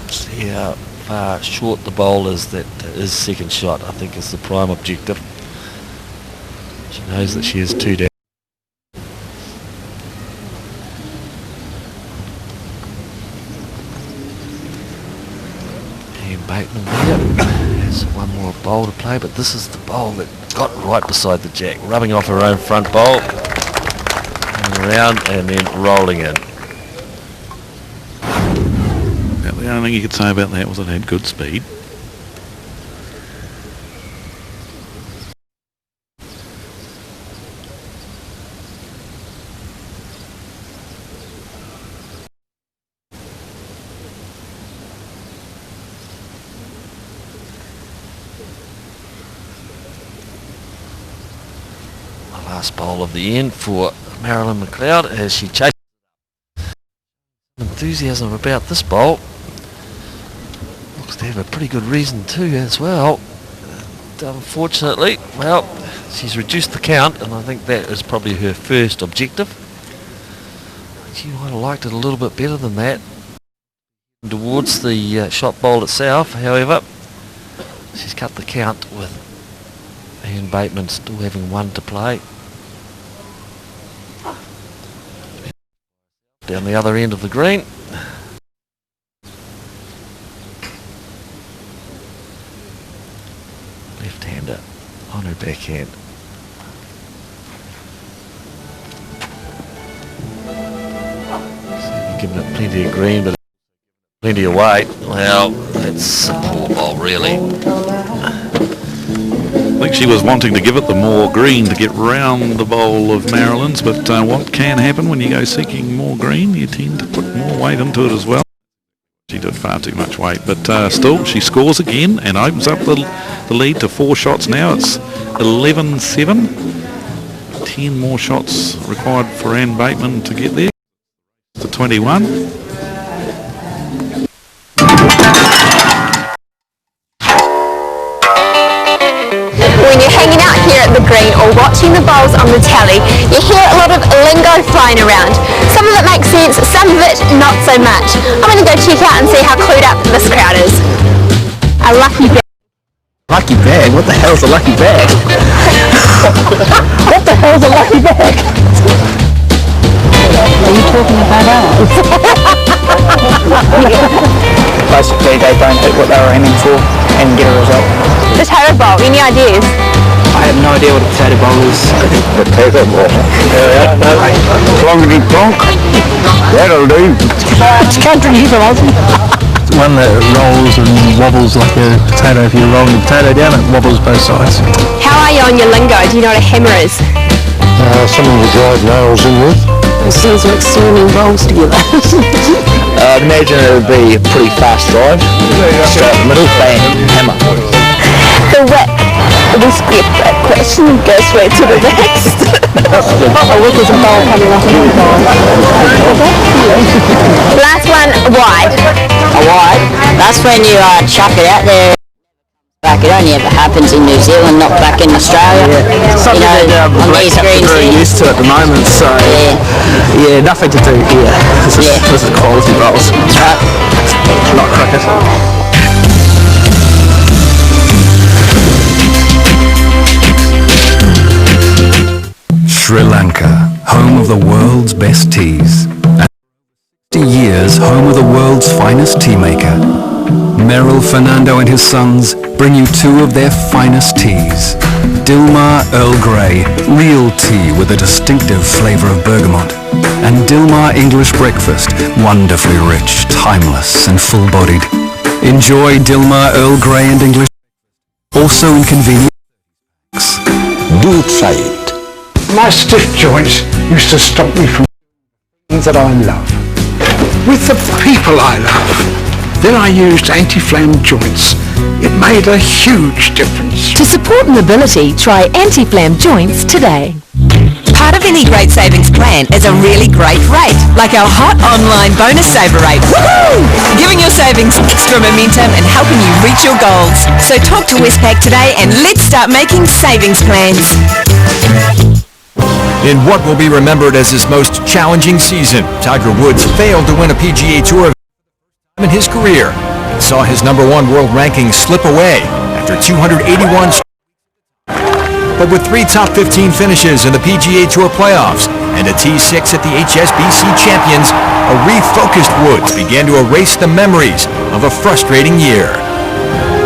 B: See how far short the bowl is. That is second shot, I think, is the prime objective. She knows that she is 2 down. And Bateman there has one more bowl to play, but this is the bowl that got right beside the jack, rubbing off her own front bowl, coming around and then rolling in.
C: The only thing you could say about that was it had good speed.
B: The last bowl of the end for Marilyn McLeod as she chases. Enthusiasm about this bowl. Looks to have a pretty good reason too as well. And unfortunately, well, she's reduced the count, and I think that is probably her first objective. She might have liked it a little bit better than that. Towards the shot bowl itself, however, she's cut the count with Ian Bateman still having one to play. Down the other end of the green. Left-hander on her backhand. So giving it plenty of green, but plenty of weight. Well, that's a poor ball, really.
C: I think she was wanting to give it the more green to get round the bowl of Marilyn's, but what can happen when you go seeking more green, you tend to put more weight into it as well. She did far too much weight, but still she scores again and opens up the lead to 4 shots now. It's 11-7. 10 more shots required for Ann Bateman to get there to 21.
F: When you're hanging out here at the green or watching the bowls on the tally, you hear a lot of lingo flying around. Some of it makes sense, some of it not so much. I'm going to go check out and see how clued up this crowd is. A lucky bag.
N: Lucky bag? What the hell's a lucky bag? What the hell's a lucky bag?
H: Are you talking about ours?
N: Basically, they don't hit what they were aiming for and get a result.
F: Potato bowl, any ideas?
N: I have no idea what a potato bowl is.
G: Potato bowl. As long as you plonk, that'll do.
N: It's country, he's an Aussie.
G: One that rolls and wobbles like a potato. If you're rolling a potato down, it wobbles both sides.
F: How are you on your lingo? Do you know what a hammer is?
G: Something to drive nails in with.
H: It sounds like sawing bowls together.
N: I'd imagine it would be a pretty fast drive. Straight in the middle, bang, hammer.
H: The wick. We skip that question and go straight to the next. A wick is a bowl coming off a bowl.
F: Last one, wide.
O: A wide? That's when you chuck it out there. Like it only ever happens in New Zealand, not back in Australia.
N: Something that
O: on
N: Black
O: these
N: Caps are
O: greens
N: very
O: here.
N: used to at the moment, so yeah, nothing to do here. This is quality bowls. Not cricket.
I: Sri Lanka, home of the world's best teas. And 50 years home of the world's finest tea maker. Merrill, Fernando and his sons bring you two of their finest teas. Dilmar Earl Grey, real tea with a distinctive flavour of bergamot. And Dilmar English Breakfast, wonderfully rich, timeless and full-bodied. Enjoy Dilmar Earl Grey and English, also in convenient.
K: Do try it. My stiff joints used to stop me from things that I love. With the people I love. Then I used anti-flame joints. It made a huge difference.
L: To support mobility, try anti-flam joints today.
M: Part of any great savings plan is a really great rate, like our hot online bonus saver rate. Woohoo! Giving your savings extra momentum and helping you reach your goals. So talk to Westpac today and let's start making savings plans.
P: In what will be remembered as his most challenging season, Tiger Woods failed to win a PGA Tour in his career and saw his #1 world ranking slip away after 281. But with 3 top 15 finishes in the PGA Tour playoffs and a T6 at the HSBC Champions, a refocused Woods began to erase the memories of a frustrating year.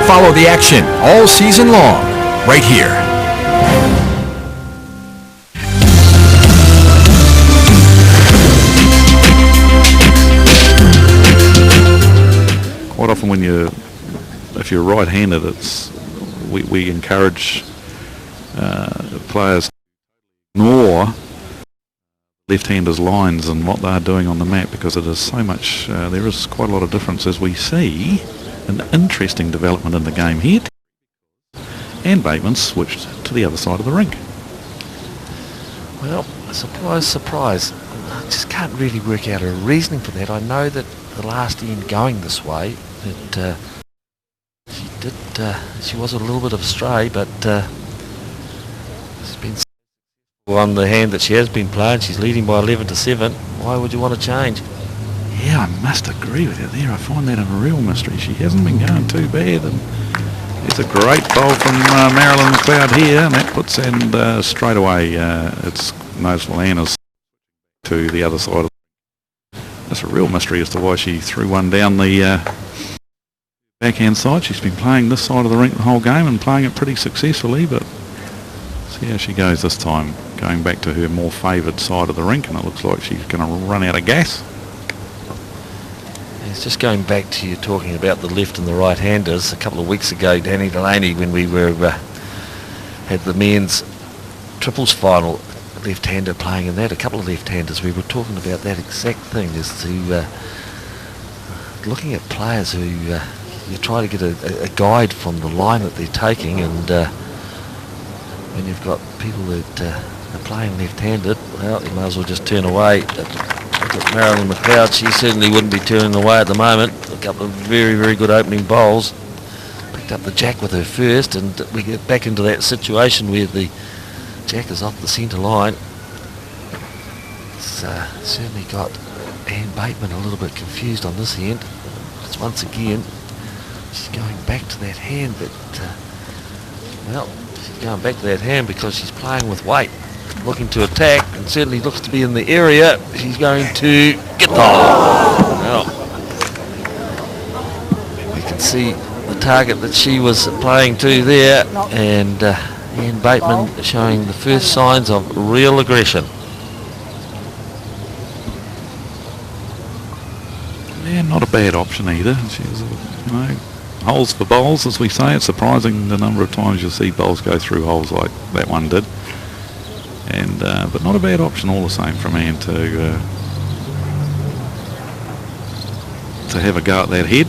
P: Follow the action all season long, right here.
C: Quite often if you're right-handed, we encourage players to ignore left-handers' lines and what they're doing on the mat, because it is so much, there is quite a lot of difference as we see an interesting development in the game here. And Bateman switched to the other side of the rink.
B: Well, surprise, surprise. I just can't really work out a reasoning for that. I know that the last end going this way, that she was a little bit of a stray, but she's been on the hand that she has been playing. She's leading by 11-7. Why would you want to change?
C: Yeah, I must agree with you there. I find that a real mystery. She hasn't been going too bad, and it's a great bowl from Marilyn McLeod here, and that puts in straight away. It's noticeable Anna's to the other side. That's a real mystery as to why she threw one down the backhand side. She's been playing this side of the rink the whole game and playing it pretty successfully, but see how she goes this time, going back to her more favoured side of the rink, and it looks like she's going to run out of gas.
B: It's just going back to you talking about the left and the right-handers. A couple of weeks ago, Danny Delaney, when we were had the men's triples final, left-hander playing in that, a couple of left-handers, we were talking about that exact thing, as to looking at players who you try to get a guide from the line that they're taking, and when you've got people that are playing left-handed, well, you might as well just turn away. Look at Marilyn McLeod, she certainly wouldn't be turning away at the moment. A couple of very, very good opening bowls. Picked up the jack with her first, and we get back into that situation where the jack is off the centre line. It's certainly got Ann Bateman a little bit confused on this end. It's once again, she's going back to that hand, but well, she's going back to that hand because she's playing with weight, looking to attack, and certainly looks to be in the area. She's going to get the well, you can see the target that she was playing to there, and Ann Bateman showing the first signs of real aggression.
C: Yeah, not a bad option either. She's, holes for bowls, as we say. It's surprising the number of times you'll see bowls go through holes like that one did. And but not a bad option all the same from Ann to have a go at that head.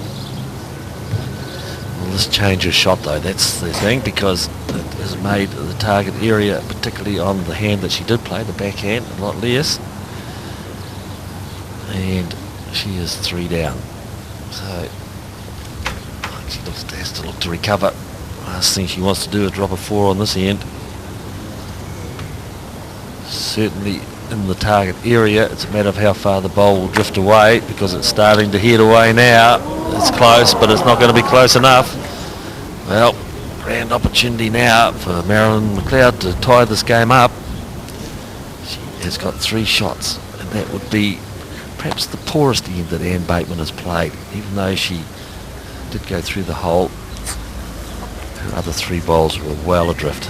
B: Well, this changes shot though, that's the thing, because it has made the target area, particularly on the hand that she did play, the backhand, a lot less. And she is 3 down. So she has to look to recover. Last thing she wants to do is drop a 4 on this end. Certainly in the target area, it's a matter of how far the bowl will drift away, because it's starting to head away now. It's close, but it's not going to be close enough. Well, grand opportunity now for Marilyn McLeod to tie this game up. She has got 3 shots, and that would be perhaps the poorest end that Ann Bateman has played, even though she did go through the hole. Her other 3 balls were well adrift.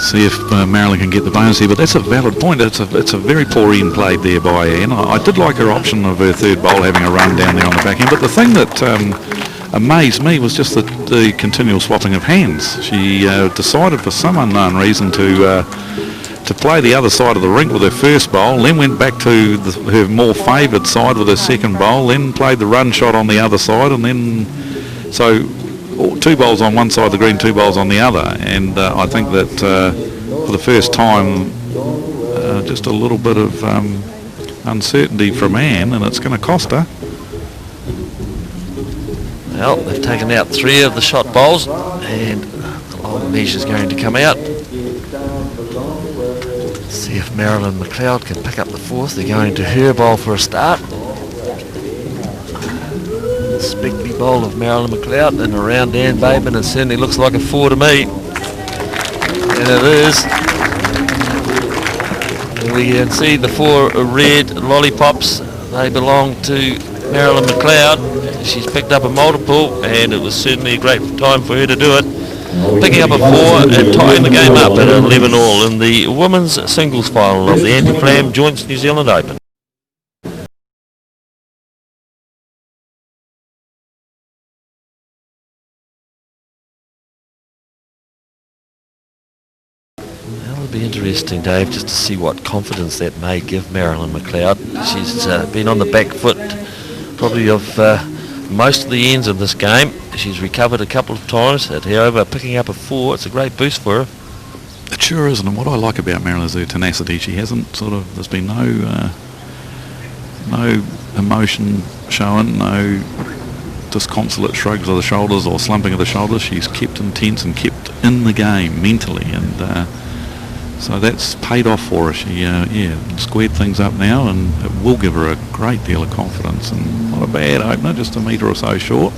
C: See if Marilyn can get the bonus here, but that's a valid point. It's a very poor end played there by Anne. I did like her option of her 3rd bowl having a run down there on the back end, but the thing that amazed me was just the continual swapping of hands. She decided for some unknown reason to play the other side of the rink with her 1st bowl, then went back to her more favoured side with her 2nd bowl, then played the run shot on the other side, and then so 2 bowls on one side of the green, 2 bowls on the other, and I think that for the first time just a little bit of uncertainty from Anne, and it's going to cost her.
B: Well, they've taken out 3 of the shot bowls, and the long measure's going to come out. See if Marilyn McLeod can pick up the 4th. They're going to her bowl for a start. Spiggly bowl of Marilyn McLeod and around Anne Bateman. It certainly looks like a 4 to me. And it is. And we can see the 4 red lollipops. They belong to Marilyn McLeod. She's picked up a multiple, and it was certainly a great time for her to do it. Picking up a 4 and tying the game up at 11 all in the women's singles final of the Anti-Flam Joints New Zealand Open. It'll be interesting, Dave, just to see what confidence that may give Marilyn McLeod. She's been on the back foot probably of most of the ends of this game. She's recovered a couple of times. However, picking up a 4, it's a great boost for her.
C: It sure is, and what I like about Marilyn is her tenacity. She hasn't there's been no emotion shown, no disconsolate shrugs of the shoulders or slumping of the shoulders. She's kept intense and kept in the game mentally, and so that's paid off for her. She squared things up now, and it will give her a great deal of confidence, and not a bad opener, just a metre or so short.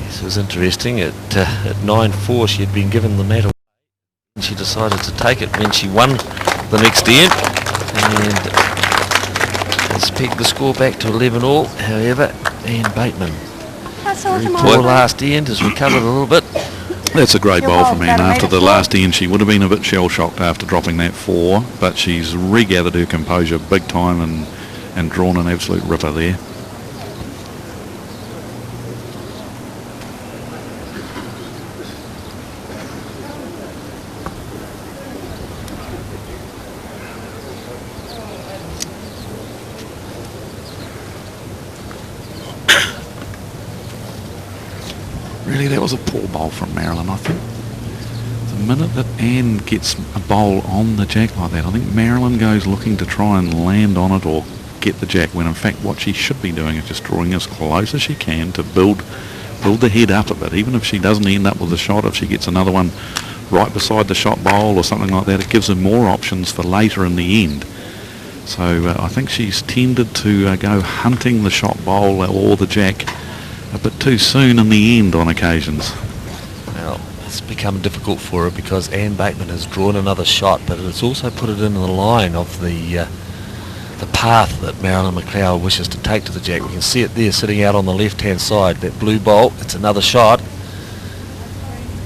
B: This was interesting. At 9-4 she had been given the matter, and she decided to take it when she won the next end, and has pegged the score back to 11 all. However, Anne Bateman, very poor last end, has recovered a little bit.
C: That's a great bowl from Anne. After the last end, she would have been a bit shell-shocked after dropping that 4, but she's regathered her composure big time and drawn an absolute ripper there. Really, that was a poor bowl from Marilyn. I think the minute that Anne gets a bowl on the jack like that, I think Marilyn goes looking to try and land on it or get the jack, when in fact what she should be doing is just drawing as close as she can to build the head up a bit. Even if she doesn't end up with a shot, if she gets another one right beside the shot bowl or something like that, it gives her more options for later in the end. So I think she's tended to go hunting the shot bowl or the jack a bit too soon in the end on occasions.
B: Well, it's become difficult for her because Anne Bateman has drawn another shot, but it's also put it in the line of the path that Marilyn McLeod wishes to take to the jack. We can see it there sitting out on the left-hand side, that blue bowl. It's another shot.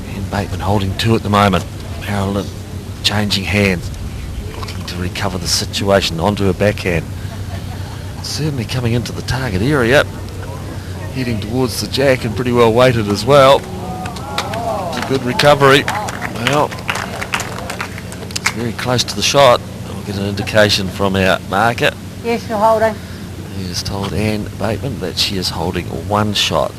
B: Anne Bateman holding 2 at the moment. Marilyn changing hands, looking to recover the situation onto her backhand. Certainly coming into the target area, heading towards the jack, and pretty well weighted as well. It's a good recovery. Well, it's very close to the shot. We'll get an indication from our marker.
O: Yes, you're holding.
B: He has told Anne Bateman that she is holding 1 shot.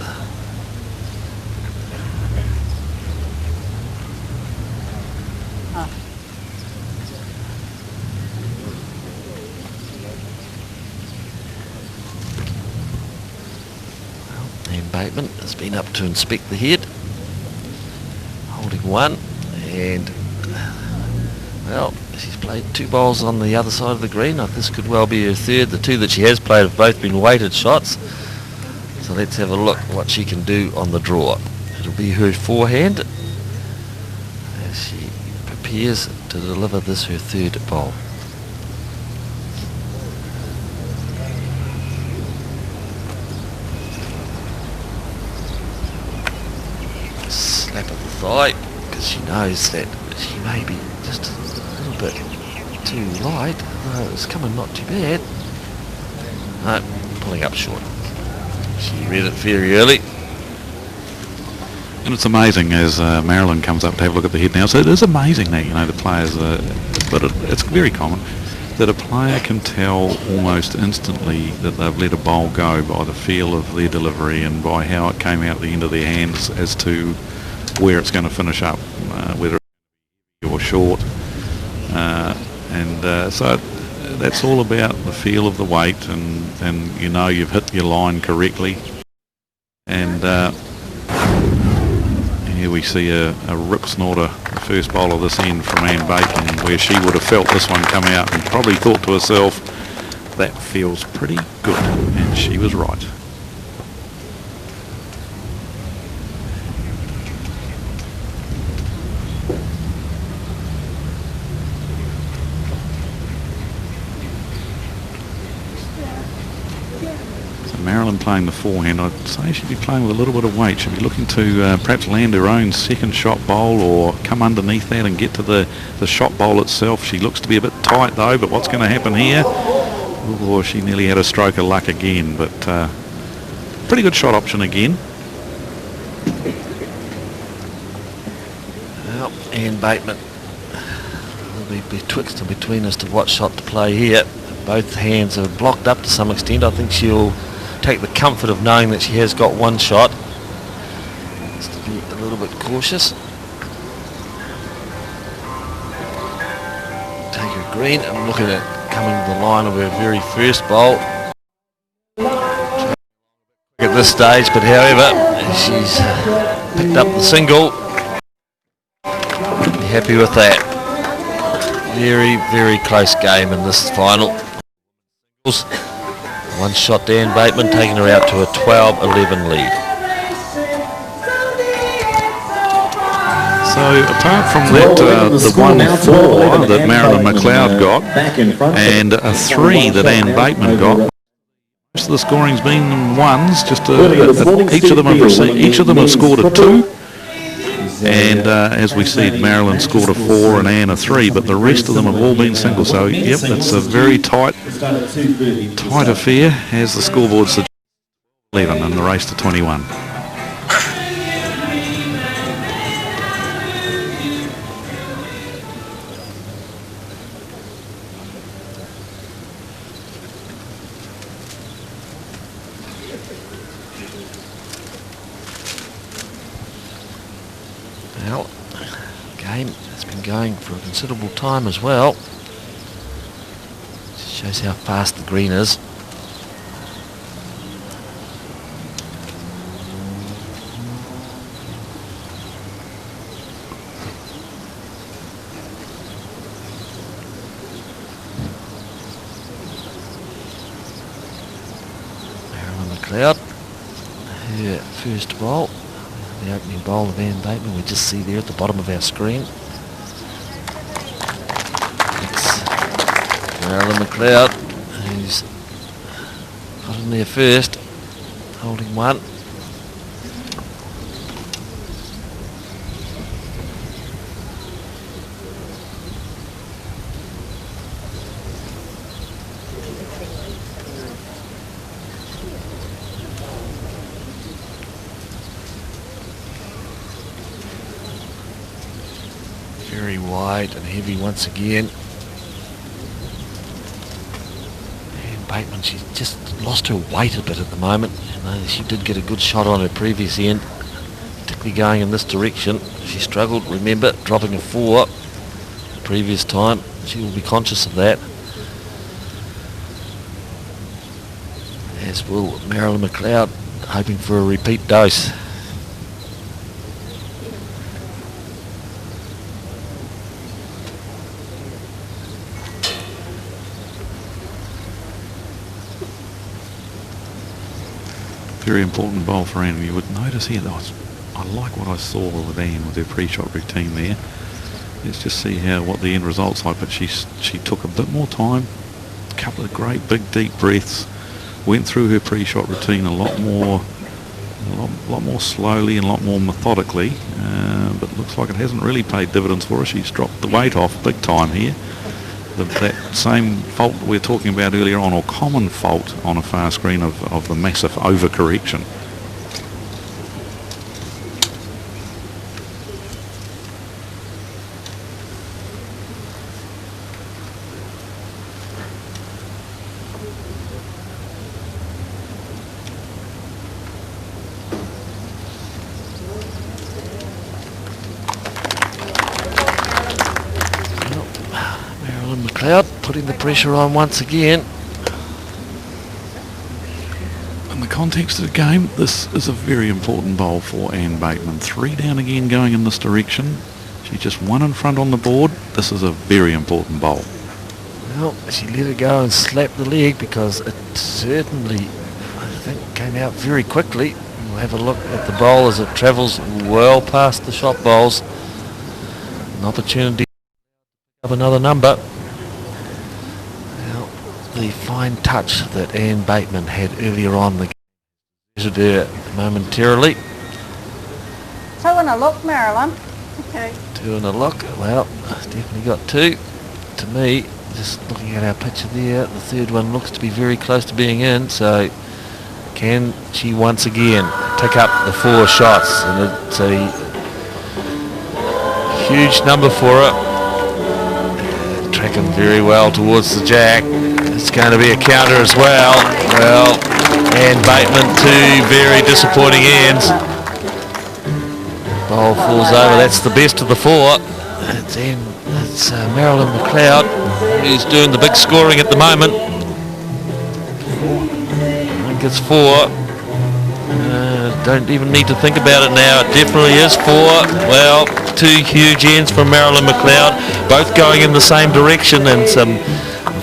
B: Bateman has been up to inspect the head, holding 1, and well, she's played 2 bowls on the other side of the green. This could well be her 3rd. The 2 that she has played have both been weighted shots, so let's have a look what she can do on the draw. It'll be her forehand, prepares to deliver this, her third bowl. Slap of the thigh, because she knows that she may be just a little bit too light, although it's coming not too bad. No, pulling up short. She read it very early.
C: And it's amazing as Marilyn comes up to have a look at the head now. So it is amazing that, you know, the players, but it's very common that a player can tell almost instantly that they've let a bowl go by the feel of their delivery and by how it came out the end of their hands as to where it's going to finish up, whether it's or short. So that's all about the feel of the weight, and you know you've hit your line correctly. And here we see a rip snorter, the first bowl of this end from Ann Bateman, where she would have felt this one come out and probably thought to herself, that feels pretty good, and she was right. Marilyn playing the forehand, I'd say she'd be playing with a little bit of weight. She'd be looking to perhaps land her own second shot bowl or come underneath that and get to the shot bowl itself. She looks to be a bit tight though, but what's going to happen here? Oh, she nearly had a stroke of luck again, but pretty good shot option again.
B: Well, Ann Bateman will be betwixt and between as to what shot to play here. Both hands are blocked up to some extent. I think she'll take the comfort of knowing that she has got one shot. Just to be a little bit cautious. Take her green and looking at coming to the line of her very first bowl. At this stage, but however, she's picked up the single. Be happy with that. Very, very close game in this final. One shot to Ann Bateman, taking her out to a 12-11 lead.
C: So apart from that, the 1-4 that Marilyn McLeod got and a 3 that Ann Bateman got, most of the scoring's been ones. Just each of them have scored a 2. And as we see, Marilyn scored a 4 and Ann a 3, but the rest of them have all been singles. So, yep, it's a very tight affair as the scoreboard suggests. 11 in the race to 21.
B: Well, the game has been going for a considerable time as well. Just shows how fast the green is. Marilyn McLeod, her first bowl. The opening bowl of Ann Bateman we just see there at the bottom of our screen. It's Marilyn McLeod who's got in there first, holding one. Very wide and heavy once again. And Bateman, she's just lost her weight a bit at the moment. She did get a good shot on her previous end, particularly going in this direction. She struggled, remember, dropping a 4 the previous time. She will be conscious of that. As will Marilyn McLeod, hoping for a repeat dose.
C: Very important bowl for Ann. You would notice here that I like what I saw with Ann with her pre-shot routine there. let's just see what the end result's like. But she took a bit more time, a couple of great big deep breaths, went through her pre-shot routine a lot more slowly and a lot more methodically, but looks like it hasn't really paid dividends for her. She's dropped the weight off big time here. That same fault we were talking about earlier on, or common fault on a fast green of the massive overcorrection.
B: McLeod putting the pressure on once again.
C: In the context of the game, this is a very important bowl for Anne Bateman. 3 down again going in this direction. She's just 1 in front on the board. This is a very important bowl.
B: Well, she let it go and slapped the leg because it certainly, I think, came out very quickly. We'll have a look at the bowl as it travels well past the shot bowls. An opportunity to pick up another number. The fine touch that Anne Bateman had earlier on the game there momentarily.
E: 2 and a look, Marilyn. Okay.
B: 2 and a look. Well, definitely got 2. To me, just looking at our picture there, the third one looks to be very close to being in. So, can she once again pick up the 4 shots? And it's a huge number for her. Tracking very well towards the jack. It's going to be a counter as well. Well, Anne Bateman, 2 very disappointing ends. Bowl falls over. That's the best of the 4. It's Marilyn McLeod who's doing the big scoring at the moment. I think it's 4. Don't even need to think about it now. It definitely is 4. Well, 2 huge ends from Marilyn McLeod, both going in the same direction, and some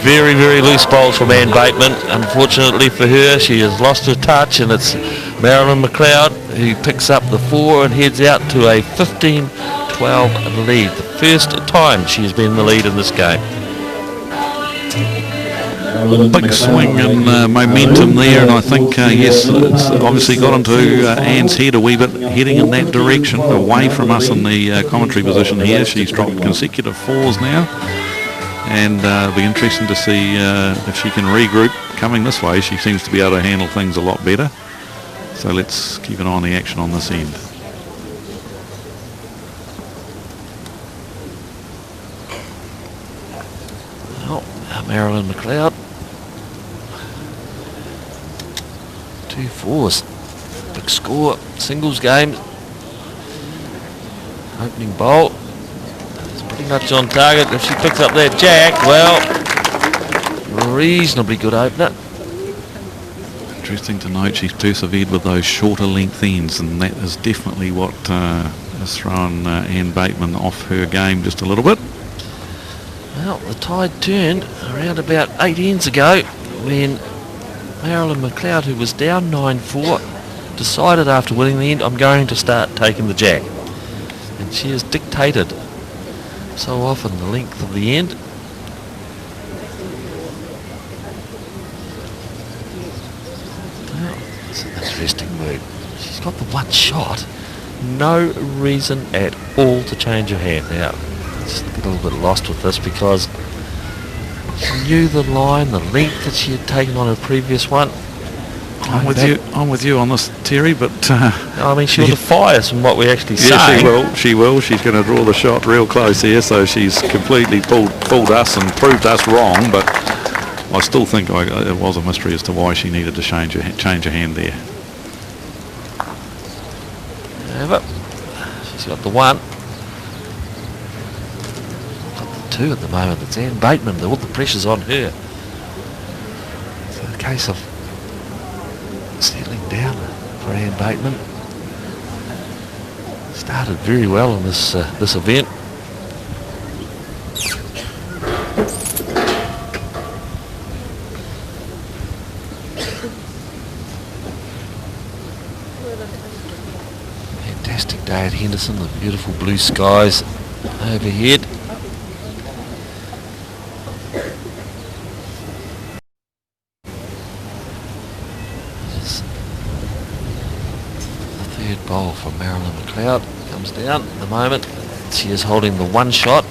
B: very, very loose bowls from Anne Bateman. Unfortunately for her, she has lost her touch, and it's Marilyn McLeod who picks up the 4 and heads out to a 15-12 lead. The first time she has been in the lead in this game.
C: Big swing and momentum there, and I think, yes, it's obviously got into Anne's head a wee bit, heading in that direction, away from us in the commentary position here. She's dropped consecutive 4s now. And it'll be interesting to see if she can regroup coming this way. She seems to be able to handle things a lot better. So let's keep an eye on the action on this end.
B: Well, Marilyn McLeod. 2 4s. Big score. Singles game. Opening bowl. Pretty much on target. If she picks up that jack, well, reasonably good opener.
C: Interesting to note she's persevered with those shorter length ends, and that is definitely what has thrown Anne Bateman off her game just a little bit.
B: Well, the tide turned around about 8 ends ago when Marilyn McLeod, who was down 9-4, decided after winning the end, I'm going to start taking the jack. And she has dictated so often the length of the end. Well, it's an interesting move. She's got the 1 shot. No reason at all to change her hand. Now, just get a little bit lost with this because she knew the line, the length that she had taken on her previous one.
C: I'm with you on this, Terry, but
B: I mean, she'll defy us from what we actually say.
C: Yeah, she will. She's going to draw the shot real close here, so she's completely fooled us and proved us wrong. But I still think it was a mystery as to why she needed to change her hand there.
B: Yeah, but she's got the 1. Got the 2 at the moment. It's Anne Bateman. All the pressure's on her. It's a case of settling down for Anne Bateman. Started very well in this event. Fantastic day at Henderson. The beautiful blue skies overhead. The third bowl from Marilyn McLeod comes down at the moment. She is holding the one shot.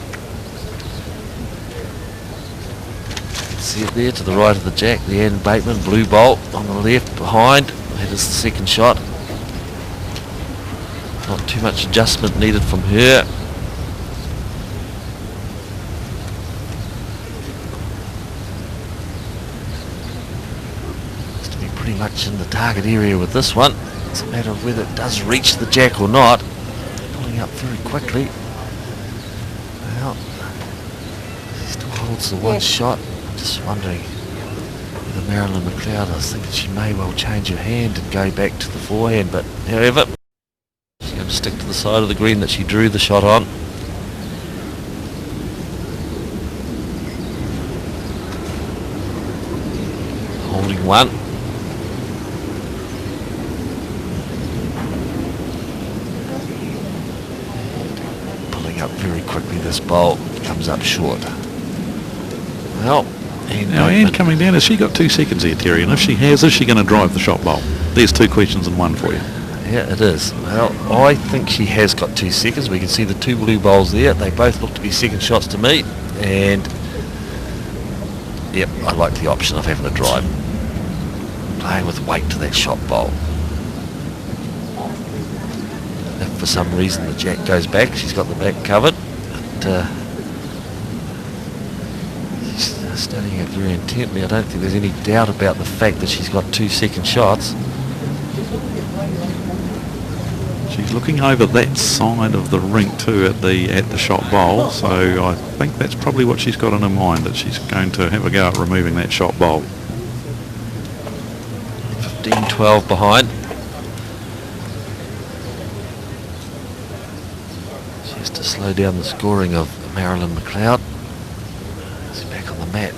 B: See it there to the right of the jack, the Ann Bateman blue bowl on the left behind. That is the second shot. Not too much adjustment needed from her. Has to be pretty much in the target area with this one. It's a matter of whether it does reach the jack or not. Pulling up very quickly. Well, she still holds the one shot. Just wondering whether Marilyn McLeod, I was thinking she may well change her hand and go back to the forehand, but however, she's going to stick to the side of the green that she drew the shot on. Holding one. Pulling up very quickly, this bowl comes up short. Well,
C: now Ann coming down, has she got 2 seconds here, Terry? And if she has, is she going to drive the shot bowl? There's 2 questions in one for you.
B: Yeah, it is. Well, I think she has got 2 seconds. We can see the 2 blue bowls there. They both look to be second shots to me. And, yep, I like the option of having a drive. Playing with weight to that shot bowl. If for some reason the jack goes back, she's got the back covered. But, studying it very intently. I don't think there's any doubt about the fact that she's got 2 second shots.
C: She's looking over that side of the rink too at the shot bowl, so I think that's probably what she's got in her mind, that she's going to have a go at removing that shot bowl.
B: 15-12 behind. She has to slow down the scoring of Marilyn McLeod. Mat.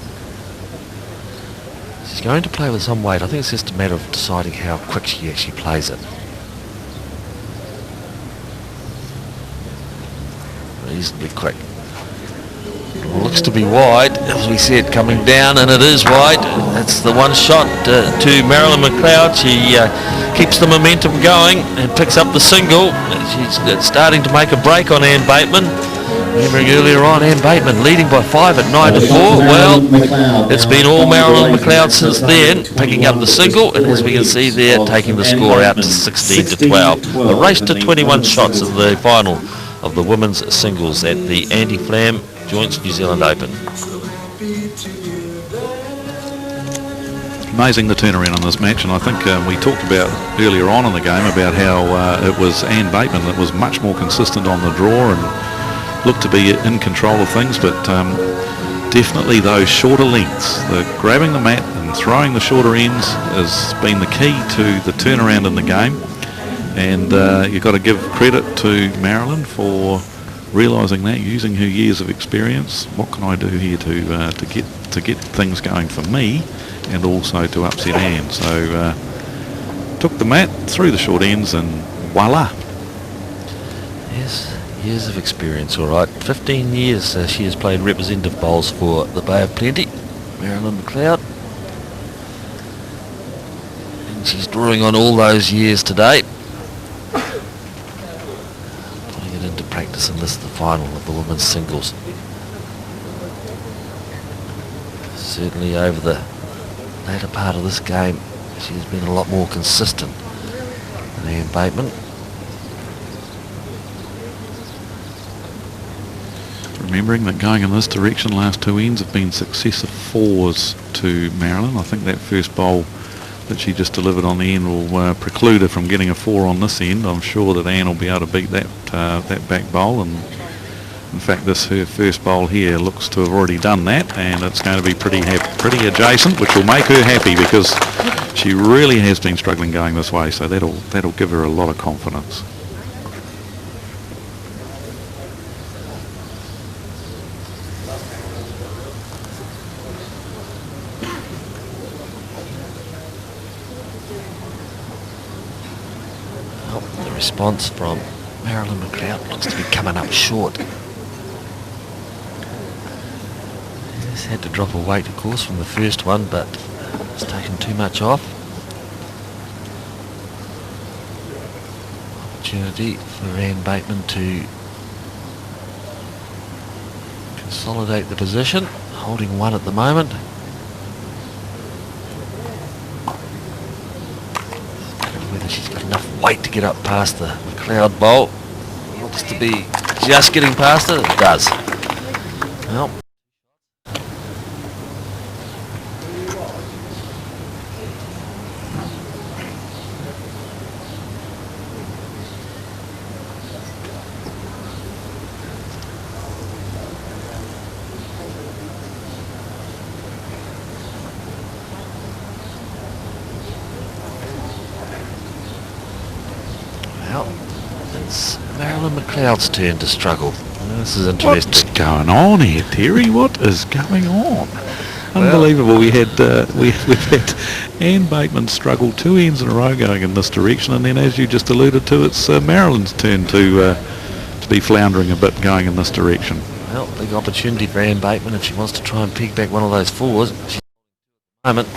B: She's going to play with some weight. I think it's just a matter of deciding how quick she actually plays it. Reasonably quick. Looks to be wide, as we said, coming down, and it is wide. That's the one shot to Marilyn McLeod. She keeps the momentum going and picks up the single. She's starting to make a break on Ann Bateman. Remembering earlier on, Ann Bateman leading by 5 at 9-4. Well, it's been all Marilyn McLeod since then, picking up the single, and as we can see there, taking the score out to 16-12. The race to 21 shots of the final of the women's singles at the Anti-Flam Joints New Zealand Open.
C: Amazing the turnaround on this match, and I think we talked about earlier on in the game about how it was Ann Bateman that was much more consistent on the draw and looked to be in control of things, but definitely those shorter lengths, the grabbing the mat and throwing the shorter ends has been the key to the turnaround in the game, and you've got to give credit to Marilyn for realising that, using her years of experience. What can I do here to get things going for me and also to upset Ann? So took the mat, threw the short ends, and voila.
B: Yes. Years of experience, all right. 15 years she has played representative bowls for the Bay of Plenty, Marilyn McLeod. And she's drawing on all those years today. Putting it into practice in this, the final of the women's singles. Certainly over the later part of this game, she has been a lot more consistent than Ann Bateman.
C: Remembering that going in this direction, last 2 ends have been successive 4s to Marilyn. I think that first bowl that she just delivered on the end will preclude her from getting a 4 on this end. I'm sure that Ann will be able to beat that back bowl, and in fact her first bowl here looks to have already done that, and it's going to be pretty adjacent, which will make her happy because she really has been struggling going this way, so that'll give her a lot of confidence.
B: Response from Marilyn McLeod looks to be coming up short. He's had to drop a weight, of course, from the first one, but it's taken too much off. Opportunity for Ann Bateman to consolidate the position, holding one at the moment. Whether she's got enough weight to get up past the McLeod bowl. Looks to be just getting past it. It does. Well. It's Marilyn McLeod's turn to struggle. This is interesting.
C: What's going on here, Terry? What is going on? Unbelievable. We've had Ann Bateman struggle 2 ends in a row going in this direction, and then, as you just alluded to, it's Marilyn's turn to be floundering a bit going in this direction.
B: Well, big opportunity for Ann Bateman if she wants to try and peg back one of those fours. She's at the moment.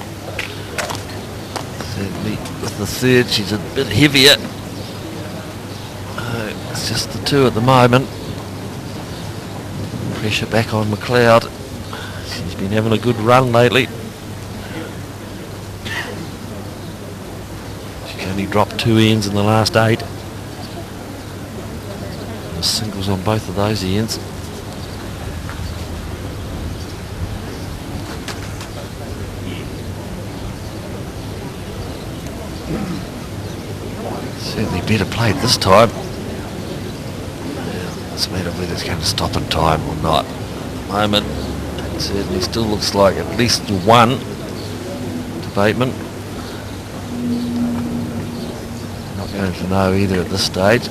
B: Certainly with the third, she's a bit heavier. It's just the two at the moment. Pressure back on McLeod. She's been having a good run lately. She only dropped 2 ends in the last 8. There's singles on both of those ends. Certainly better played this time. It's a matter of whether it's going to stop in time or not. At the moment, it certainly still looks like at least 1 to Bateman. Not going to know either at this stage.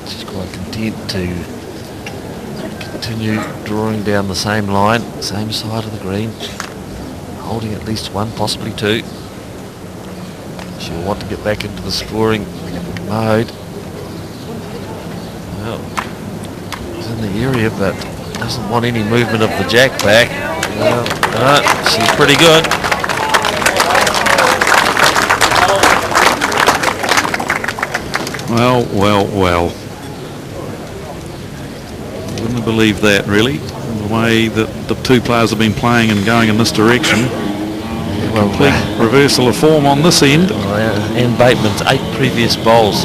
B: She's quite content to continue drawing down the same line, same side of the green, holding at least 1, possibly 2. She'll want to get back into the scoring mode. Well, he's in the area, but doesn't want any movement of the jack back. She's pretty good.
C: Well. Wouldn't believe that, really. The way that the two players have been playing and going in this direction. Complete reversal of form on this end.
B: Ann Bateman's 8 previous bowls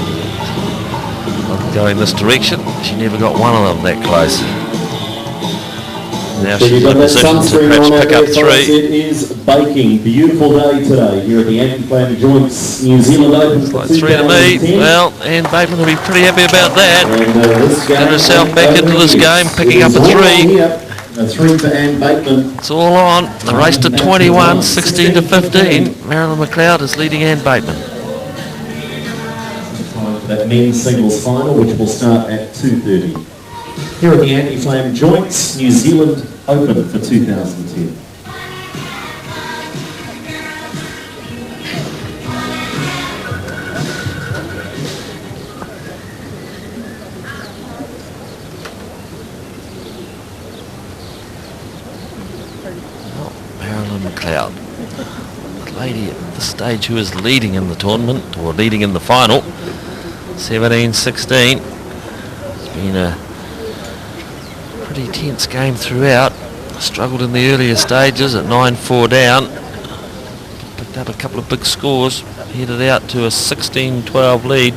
B: going this direction. She never got one of them that close. Now she's in a position to perhaps pick up 3.
D: It is baking. Beautiful day today here at the Anti-Flame Joints New Zealand Open.
B: It's like 3 to me. Well, Ann Bateman will be pretty happy about that. Get herself back into this game, picking up a 3.
D: A 3 for Ann Bateman.
B: It's all on. The race to 21, 16 to 15. Marilyn McLeod is leading Ann Bateman.
D: That men's singles final, which will start at 2:30. Here at the Anti-Flame Joints New Zealand Open for 2010.
B: Marilyn McLeod, the lady at this stage who is leading in the tournament, or leading in the final, 17-16. It's been a pretty tense game throughout. Struggled in the earlier stages at 9-4 down. Picked up a couple of big scores, headed out to a 16-12 lead.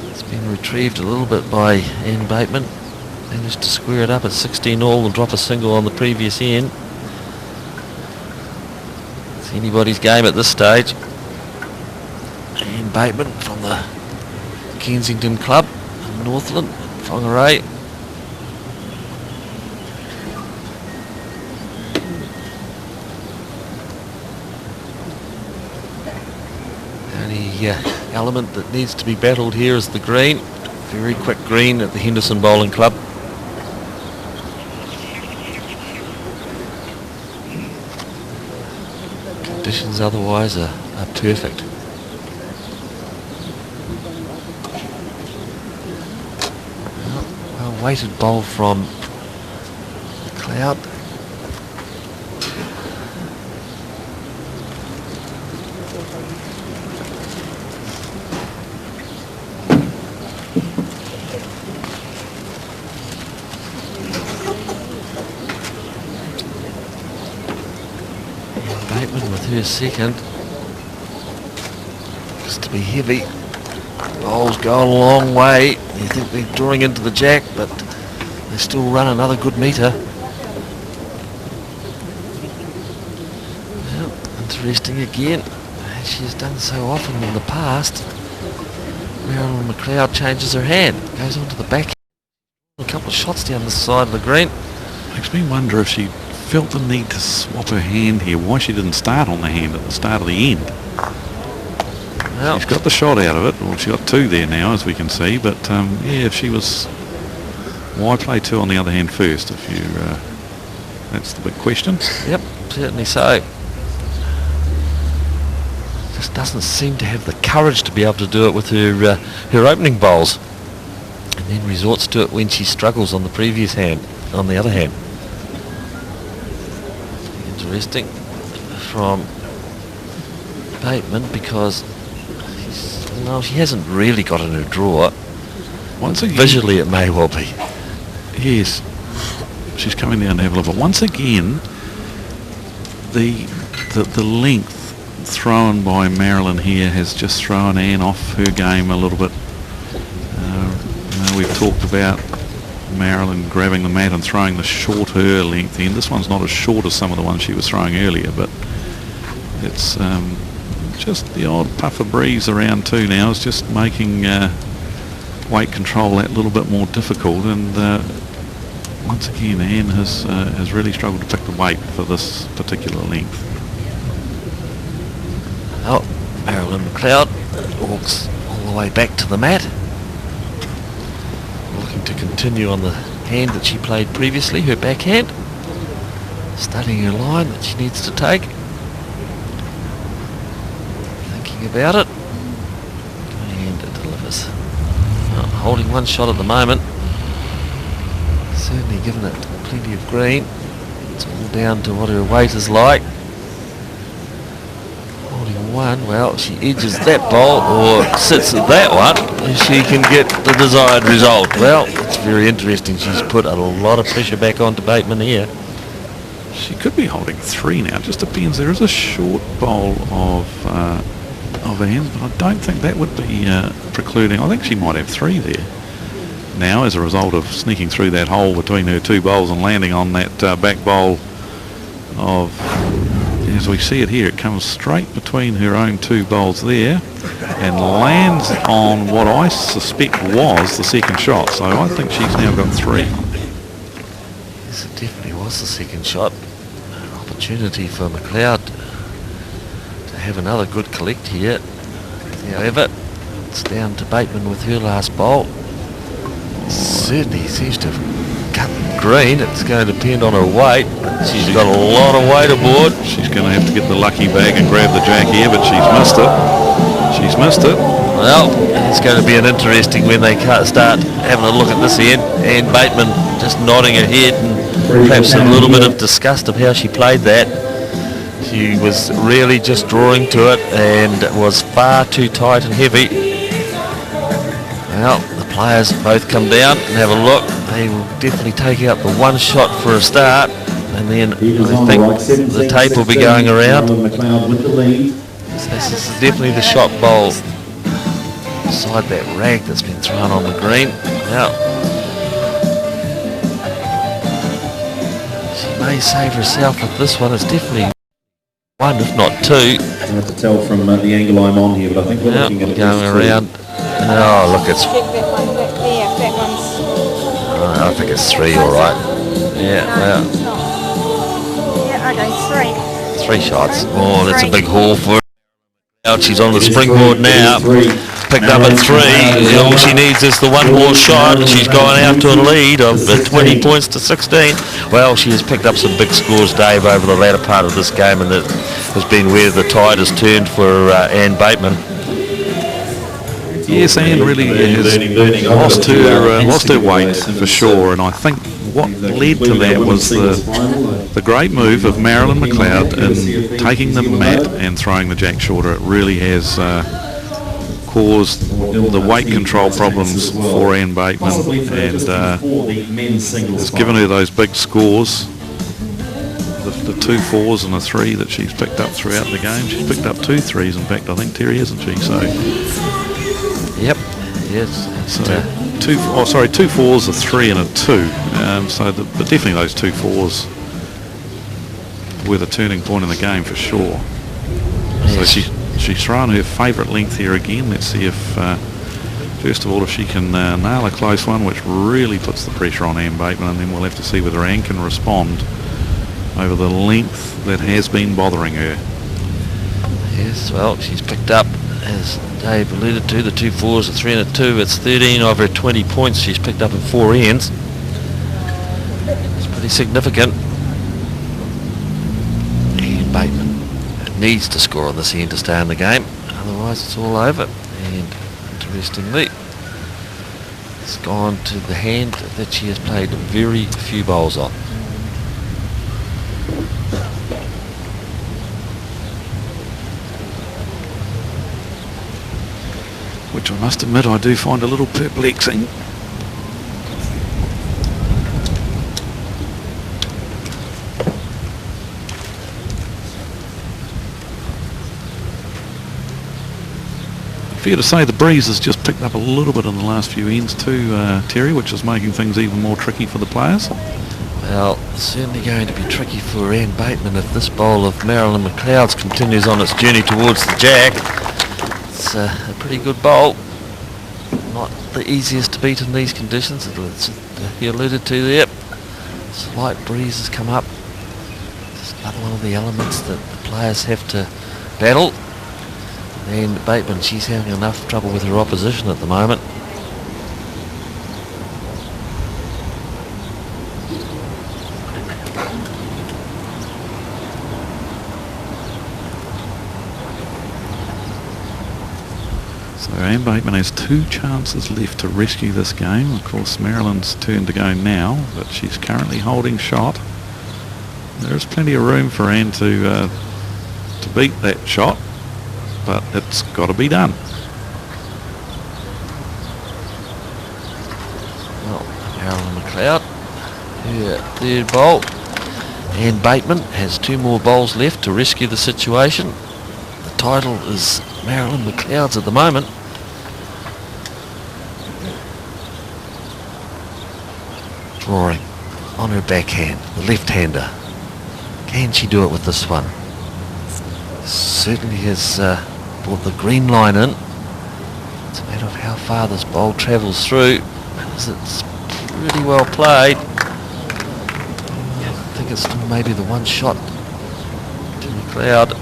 B: It's been retrieved a little bit by Ann Bateman. Managed to square it up at 16-all and drop a single on the previous end. It's anybody's game at this stage. Ann Bateman from the Kensington Club in Northland, Whangarei. The only element that needs to be battled here is the green. Very quick green at the Henderson Bowling Club. Conditions otherwise are perfect. Well weighted bowl from McLeod. Bateman with her second. Just to be heavy. Bowls go a long way. You think they're drawing into the jack, but they still run another good metre. Well, interesting again. As she has done so often in the past. Marilyn McLeod changes her hand. Goes onto the back. A couple of shots down the side of the green.
C: Makes me wonder if she felt the need to swap her hand here, why she didn't start on the hand at the start of the end.
B: Well,
C: she's got the shot out of it. Well, she's got two there now, as we can see, but yeah, if she was, why play two on the other hand first if you that's the big question.
B: Yep, certainly so. Just doesn't seem to have the courage to be able to do it with her her opening bowls, and then resorts to it when she struggles on the previous hand, on the other hand. Interesting from Bateman, because she hasn't really got in her drawer.
C: Once again,
B: visually it may well be.
C: Yes, she's coming down to have a look, but once again the length thrown by Marilyn here has just thrown Anne off her game a little bit. We've talked about Marilyn grabbing the mat and throwing the shorter length end. This one's not as short as some of the ones she was throwing earlier, but it's just the odd puff of breeze around two now is just making weight control that little bit more difficult, and once again Anne has really struggled to pick the weight for this particular length.
B: Oh, Marilyn McLeod walks all the way back to the mat, looking to continue on the hand that she played previously, her backhand, studying her line that she needs to take, thinking about it, and it delivers. Holding one shot at the moment, certainly given it plenty of green. It's all down to what her weight is like. One, well, she edges that bowl or sits at that one, and she can get the desired result. Well, it's very interesting. She's put a lot of pressure back onto Bateman here.
C: She could be holding three now. It just depends. There is a short bowl of Anne's, but I don't think that would be precluding. I think she might have three there now as a result of sneaking through that hole between her two bowls and landing on that back bowl of. As we see it here, it comes straight between her own two bowls there and lands on what I suspect was the second shot. So I think she's now got three.
B: Yes, it definitely was the second shot. An opportunity for McLeod to have another good collect here. However, it's down to Bateman with her last bowl. Certainly seems to have cut green. It's going to depend on her weight. She's got a lot of weight aboard.
C: She's going to have to get the lucky bag and grab the jack here, but she's missed it. She's missed it.
B: Well, it's going to be an interesting when they start having a look at this end, and Bateman just nodding her head and perhaps a little bit of disgust of how she played that. She was really just drawing to it and was far too tight and heavy. Well, the players both come down and have a look. They will definitely take out the one shot for a start, and then I think the tape will be going around. This is definitely the shot bowl beside that rag that's been thrown on the green. Now, she may save herself with this one. It's definitely one, if not two.
D: I have to tell from the angle I'm on here, but I think we're looking at it
B: going around. Oh, look, it's. I think it's three, all right. Yeah, well.
E: Yeah, okay, three.
B: Three shots. Oh, that's a big haul for her. She's on the springboard now. Picked up at three. All she needs is the one more shot, and she's gone out to a lead of 20 points to 16. Well, she has picked up some big scores, Dave, over the latter part of this game, and that has been where the tide has turned for Anne Bateman.
C: Yes, Anne really has lost her weight for sure, and I think what led to that was the great move of Marilyn McLeod in taking the mat and throwing the jack shorter. It really has caused the weight control problems for Anne Bateman, and it's given her those big scores. The 2 4s and a 3 that she's picked up throughout the game. She's picked up 2 3s, in fact, I think, Terry, hasn't she? So.
B: Yep. Yes.
C: So 2 4s, a 3 and a 2. But definitely those 2 4s were the turning point in the game for sure. Yes. So she's thrown her favourite length here again. Let's see if, first of all, if she can nail a close one, which really puts the pressure on Anne Bateman, and then we'll have to see whether Anne can respond over the length that has been bothering her.
B: Yes, well, she's picked up, as Dave alluded to, the 2 4s, a 3 and a 2. It's 13 of her 20 points she's picked up in 4 ends. It's pretty significant. And Bateman needs to score on this end to stay in the game, otherwise it's all over. And interestingly, it's gone to the hand that she has played very few bowls on.
C: Which I must admit I do find a little perplexing. Fair to say the breeze has just picked up a little bit in the last few ends too, Terry, which is making things even more tricky for the players.
B: Well, it's certainly going to be tricky for Anne Bateman if this bowl of Marilyn McLeod's continues on its journey towards the jack. It's a pretty good bowl. Not the easiest to beat in these conditions. He alluded to there. Slight breeze has come up. It's another one of the elements that the players have to battle. And Bateman, she's having enough trouble with her opposition at the moment.
C: So Anne Bateman has 2 chances left to rescue this game. Of course, Marilyn's turn to go now, but she's currently holding shot. There's plenty of room for Anne to beat that shot, but it's got to be done.
B: Well, Marilyn McLeod, her 3rd bowl. Anne Bateman has 2 more bowls left to rescue the situation. The title is Marilyn McLeod's at the moment. Drawing on her backhand, the left-hander. Can she do it with this one? Certainly has brought the green line in. It's a matter of how far this bowl travels through. It's really well played. I think it's still maybe the one shot to McLeod.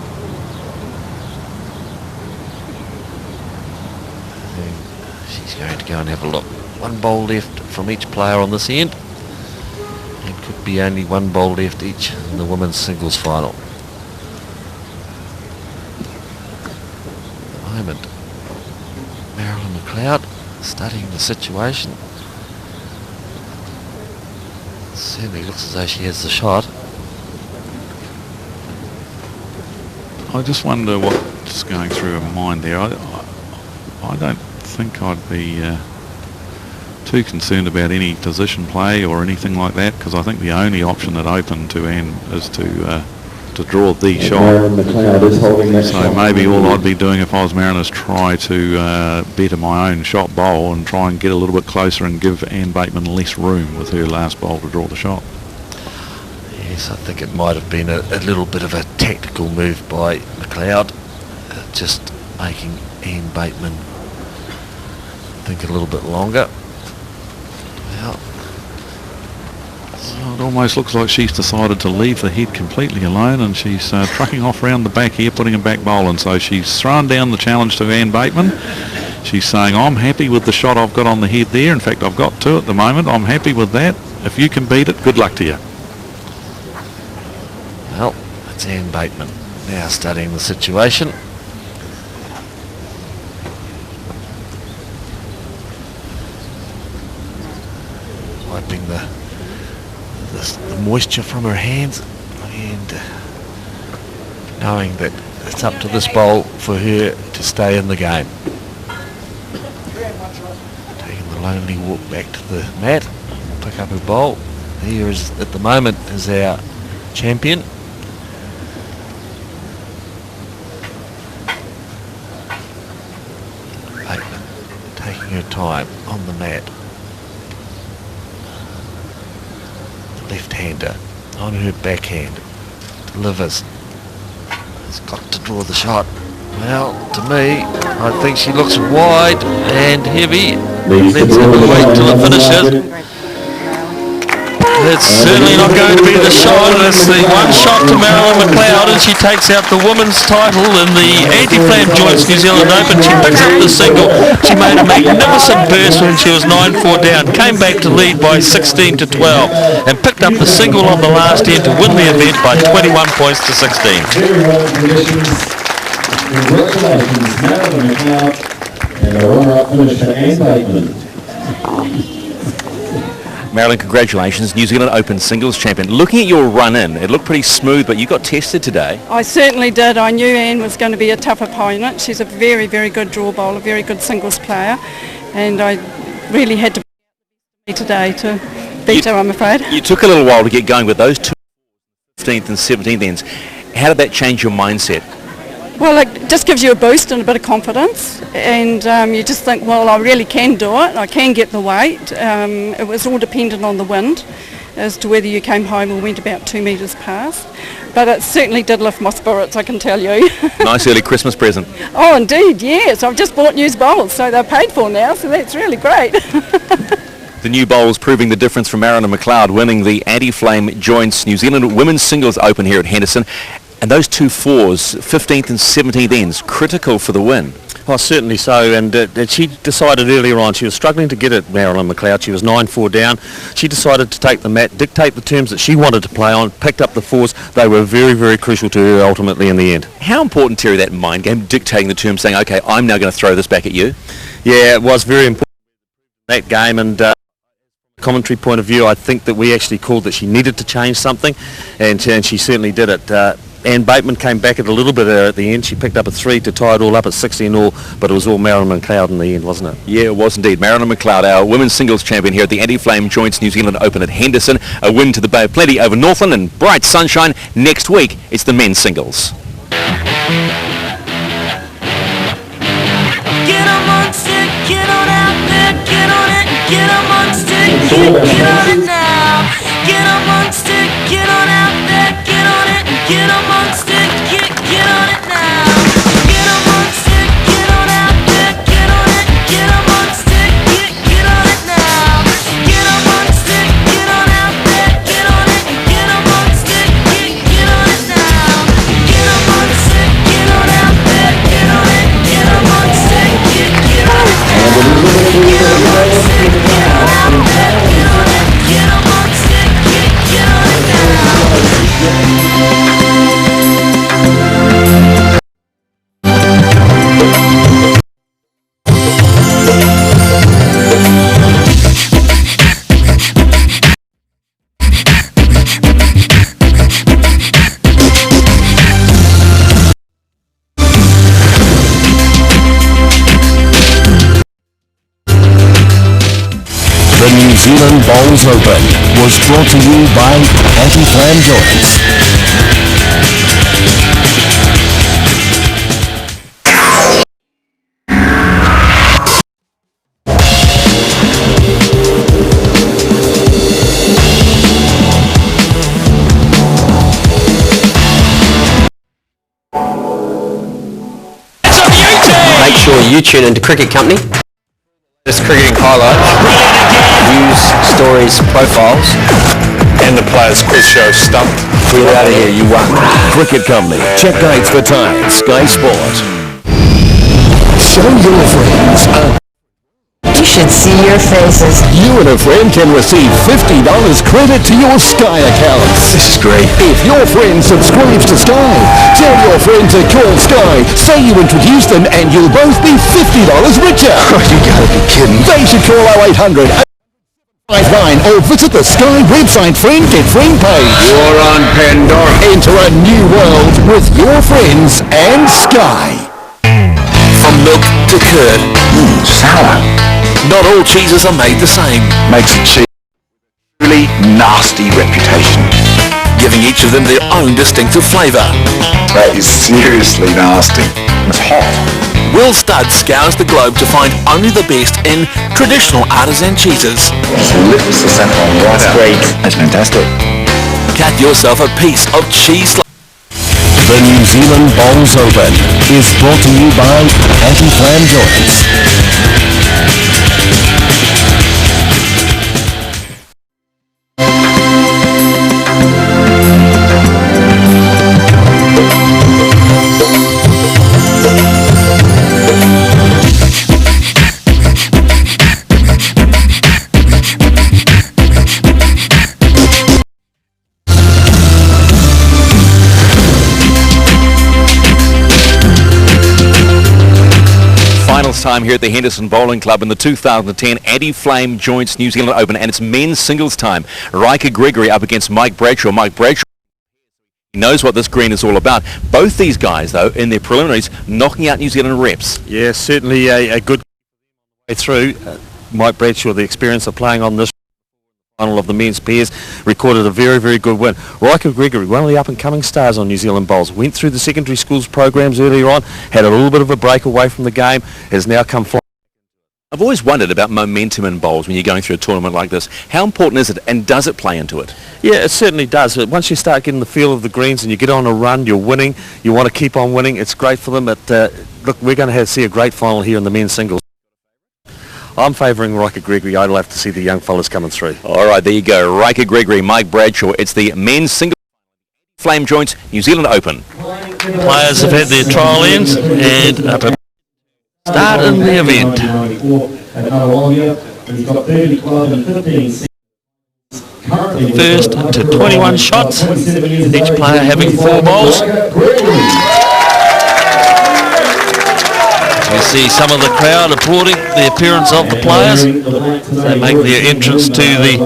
B: She's going to go and have a look. 1 bowl left from each player on this end. And could be only 1 bowl left each in the women's singles final. At the moment, Marilyn McLeod studying the situation. Certainly looks as though she has the shot.
C: I just wonder what's going through her mind there. I don't think I'd be too concerned about any position play or anything like that, because I think the only option that open to Anne is to draw the shot. So maybe all I'd be doing if I was Marilyn is try to better my own shot bowl and try and get a little bit closer and give Anne Bateman less room with her last bowl to draw the shot.
B: Yes, I think it might have been a little bit of a tactical move by McLeod, just making Anne Bateman think a little bit longer. Well,
C: it almost looks like she's decided to leave the head completely alone, and she's trucking off around the back here, putting a back bowl in. So she's thrown down the challenge to Anne Bateman. She's saying, I'm happy with the shot I've got on the head there. In fact, I've got 2 at the moment. I'm happy with that. If you can beat it, good luck to you.
B: Well, it's Anne Bateman now studying the situation. wiping the moisture from her hands and knowing that it's up to this bowl for her to stay in the game. Taking the lonely walk back to the mat, pick up her bowl. Here is, at the moment, is our champion. Bateman taking her time on the mat. The left-hander on her backhand. Delivers. Has got to draw the shot. Well, to me, I think she looks wide and heavy. Let's have a wait till it finishes. It's certainly not going to be the shot. It's the one shot to Marilyn McLeod, and she takes out the women's title in the Anti-Flam Joints New Zealand Open. She picks up the single. She made a magnificent burst when she was 9-4 down, came back to lead by 16-12, and picked up the single on the last end to win the event by 21 points to 16.
D: Congratulations, Marilyn McLeod, and a runner-up finish for Anne Bateman.
A: Marilyn, congratulations, New Zealand Open singles champion. Looking at your run-in, it looked pretty smooth, but you got tested today.
E: I certainly did. I knew Anne was going to be a tough opponent. She's a very, very good draw bowler, very good singles player, and I really had to be today to beat her, I'm afraid.
A: You took a little while to get going with those two 15th and 17th ends. How did that change your mindset?
E: Well, it just gives you a boost and a bit of confidence, and you just think, well, I really can do it. I can get the weight. It was all dependent on the wind as to whether you came home or went about 2 metres past. But it certainly did lift my spirits, I can tell you.
A: Nice early Christmas present.
E: Oh, indeed, yes. I've just bought new bowls, so they're paid for now, so that's really great.
A: The new bowls proving the difference for Marilyn McLeod, winning the Anti-Flame Joints New Zealand Women's Singles Open here at Henderson. And those two fours, 15th and 17th ends, critical for the win.
B: Oh, certainly so, and she decided earlier on, she was struggling to get it, Marilyn McLeod. She was 9-4 down. She decided to take the mat, dictate the terms that she wanted to play on, picked up the fours. They were very, very crucial to her ultimately in the end.
A: How important, Terry, that mind game, dictating the terms, saying, okay, I'm now going to throw this back at you?
B: Yeah, it was very important, that game, and commentary point of view, I think that we actually called that she needed to change something, and she certainly did it. Anne Bateman came back at a little bit at the end. She picked up a 3 to tie it all up at 16 all, but it was all Marilyn McLeod in the end, wasn't it?
A: Yeah, it was indeed. Marilyn McLeod, our women's singles champion here at the Anti-Flame Joints New Zealand Open at Henderson. A win to the Bay of Plenty over Northland and bright sunshine. Next week, it's the men's singles.
Q: Get amongst it, get on out there, get on it, get amongst it, get on it now. Get amongst it, get on out there, get on it, get amongst it, get on it now. Get amongst it, get on out there, get on it, get amongst it, get on it now. Get amongst it, get on out there, get on it, get amongst it, get on it now. Get amongst it, get on out there, get on it, get amongst it, get on it now. Get amongst it, get on out there, get on it, get amongst it, get on it now.
J: The New Zealand Bowls Open was brought to you by Anti-Flam Joints.
R: Make sure you tune into Cricket Company. This cricketing highlights, news, stories, profiles, and the players' quiz show Stump. We're out of here, you won.
J: Cricket Company. Check dates for time. Sky Sport. Show your friends.
H: You should see your faces.
J: You and a friend can receive $50 credit to your Sky accounts.
R: This is great.
J: If your friend subscribes to Sky, tell your friend to call Sky. Say you introduced them and you'll both be $50 richer.
R: Oh, you gotta be kidding.
J: They should call 0800
S: or visit the Sky website friend get friend page. You're on Pandora. Enter a new world with your friends and Sky.
I: From milk to curd.
S: Sour.
I: Not all cheeses are made the same.
S: Makes a cheese really nasty reputation.
I: Giving each of them their own distinctive flavour.
S: That is seriously nasty. It's hot.
I: Will Studd scours the globe to find only the best in traditional artisan cheeses.
S: Just lifts the centre on right out. Great. That's fantastic.
I: Cut yourself a piece of cheese.
J: The New Zealand Bowls Open is brought to you by Anti-Flam Joints.
A: Time here at the Henderson Bowling Club in the 2010 Anti-Flame Joints New Zealand Open, and it's men's singles time. Riker Gregory up against Mike Bradshaw. Mike Bradshaw knows what this green is all about. Both these guys, though, in their preliminaries, knocking out New Zealand reps.
B: Yeah, certainly a good way through. Mike Bradshaw, the experience of playing on this final of the men's pairs, recorded a very, very good win. Riker Gregory, one of the up-and-coming stars on New Zealand bowls, went through the secondary schools programs earlier on, had a little bit of a break away from the game, has now come flying.
A: I've always wondered about momentum in bowls when you're going through a tournament like this. How important is it, and does it play into it?
B: Yeah, it certainly does. But once you start getting the feel of the greens and you get on a run, you're winning, you want to keep on winning, it's great for them. But look, we're going to see a great final here in the men's singles. I'm favouring Riker Gregory. I'd love to see the young fellas coming through.
A: All right, there you go. Riker Gregory, Mike Bradshaw. It's the men's single Flame Joints New Zealand Open.
B: Players have had their trial ends and start in the event. First to 21 shots, each player having 4 bowls. You see some of the crowd applauding the appearance of the players. They make their entrance to the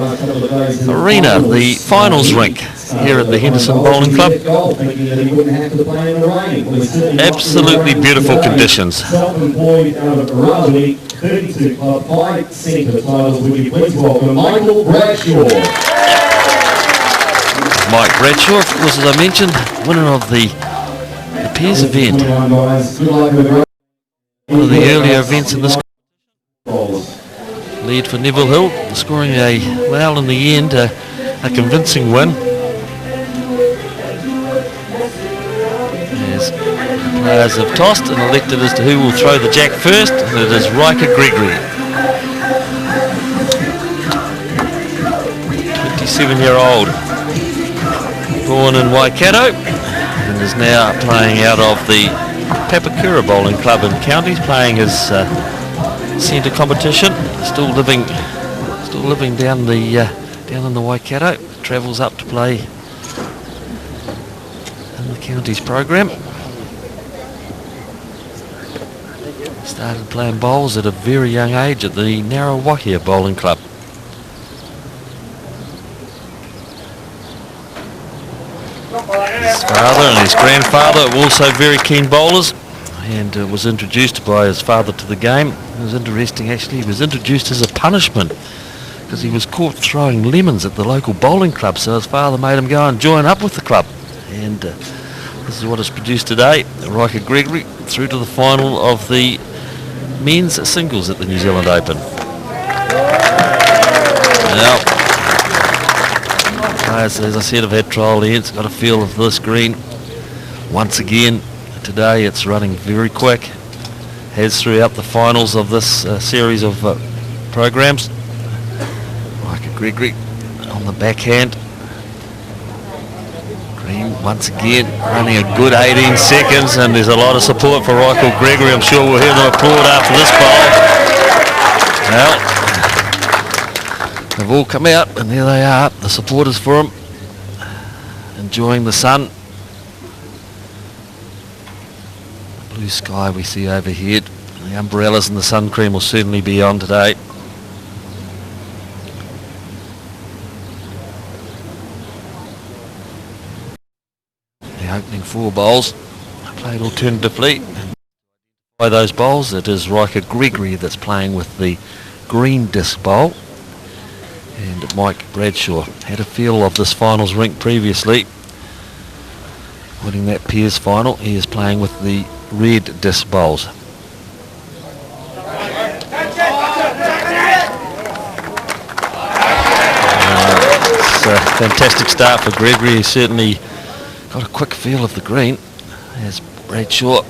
B: arena, the finals rink here at the Henderson Bowling Club. Absolutely beautiful conditions. Mike Bradshaw, of course, as I mentioned, winner of the Pairs event. One of the earlier events in this lead for Neville Hill, scoring well in the end, a convincing win. As the players have tossed and elected as to who will throw the jack first, and it is Riker Gregory. 27-year-old, born in Waikato, and is now playing out of the Papakura Bowling Club in Counties, playing his centre competition. Still living down in the Waikato. Travels up to play in the Counties program. Started playing bowls at a very young age at the Narrawahia Bowling Club. His father and his grandfather were also very keen bowlers, and was introduced by his father to the game. It was interesting, actually. He was introduced as a punishment because he was caught throwing lemons at the local bowling club, so his father made him go and join up with the club. And this is what is produced today. Riker Gregory through to the final of the men's singles at the New Zealand Open. Now, players, as I said, have had trial ends, got a feel of this green. Once again, today it's running very quick, has throughout the finals of this series of programs. Riker Gregory on the backhand. Green once again running a good 18 seconds, and there's a lot of support for Riker Gregory. I'm sure we'll hear them applaud after this bowl. Well, they've all come out, and there they are, the supporters for him, enjoying the sun. The blue sky we see overhead. The umbrellas and the sun cream will certainly be on today. The opening 4 bowls played alternatively. By those bowls, it is Riker Gregory that's playing with the green disc bowl. And Mike Bradshaw had a feel of this finals rink previously. Winning that Peers final, he is playing with the red disc bowls. It's a fantastic start for Gregory. He certainly got a quick feel of the green as Bradshaw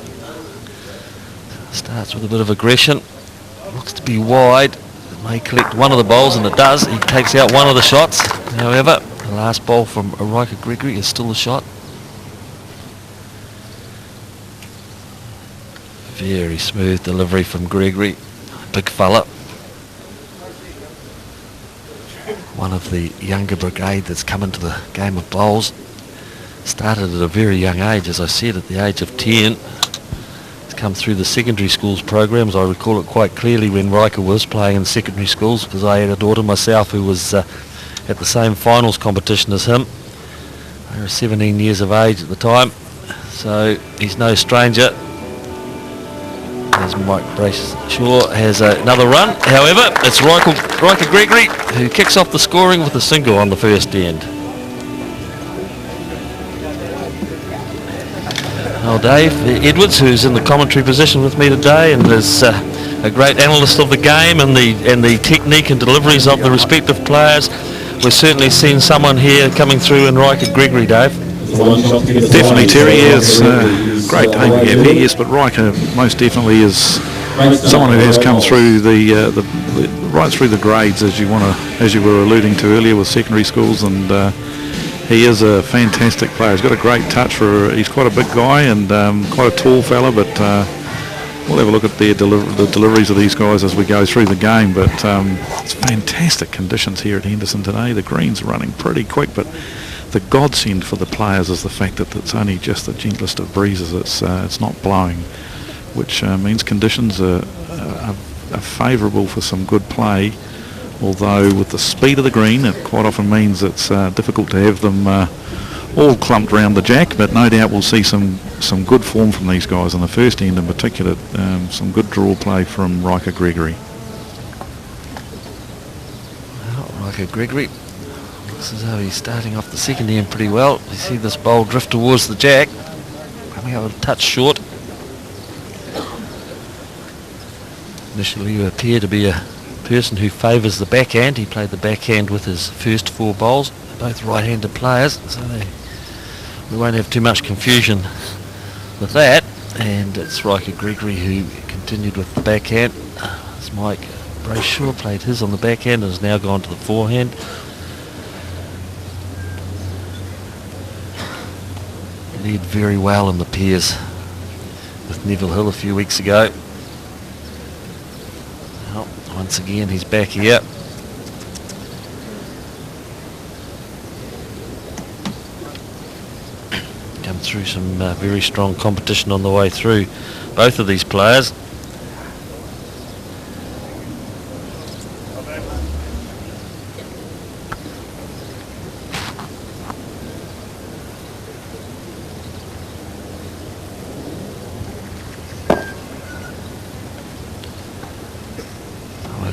B: starts with a bit of aggression. Looks to be wide. It may collect one of the bowls, and it does. He takes out one of the shots. However, the last bowl from Riker Gregory is still a shot. Very smooth delivery from Gregory. Big fella. One of the younger brigade that's come into the game of bowls. Started at a very young age, as I said, at the age of 10. He's come through the secondary schools programs. I recall it quite clearly when Riker was playing in secondary schools, because I had a daughter myself who was at the same finals competition as him. They were 17 years of age at the time, so he's no stranger. As Mike Bradshaw has another run. However, it's Riker Gregory who kicks off the scoring with a single on the first end. Well, Dave Edwards, who's in the commentary position with me today and is a great analyst of the game and the technique and deliveries of the respective players, we're certainly seeing someone here coming through in Riker Gregory, Dave.
C: Definitely, Terry. Yes, great game we have here. Yes, but Riker most definitely is someone who has come through right through the grades, as you were alluding to earlier with secondary schools, and he is a fantastic player. He's got a great touch he's quite a big guy and quite a tall fella, but we'll have a look at the deliveries of these guys as we go through the game. But it's fantastic conditions here at Henderson today. The green's running pretty quick, but the godsend for the players is the fact that it's only just the gentlest of breezes. It's not blowing, which means conditions are favourable for some good play. Although with the speed of the green, it quite often means it's difficult to have them all clumped round the jack. But no doubt we'll see some good form from these guys in the first end, in particular. Some good draw play from Riker Gregory.
B: Well, Riker Gregory looks as though he's starting off the second end pretty well. You see this bowl drift towards the jack, coming up a touch short. Initially you appear to be a person who favours the backhand. He played the backhand with his first 4 bowls. They're both right-handed players, so we won't have too much confusion with that. And it's Riker Gregory who continued with the backhand. As Mike Brayshaw played his on the backhand and has now gone to the forehand. Led very well in the pairs with Neville Hill a few weeks ago. Well, once again he's back here. Come through some very strong competition on the way through, both of these players.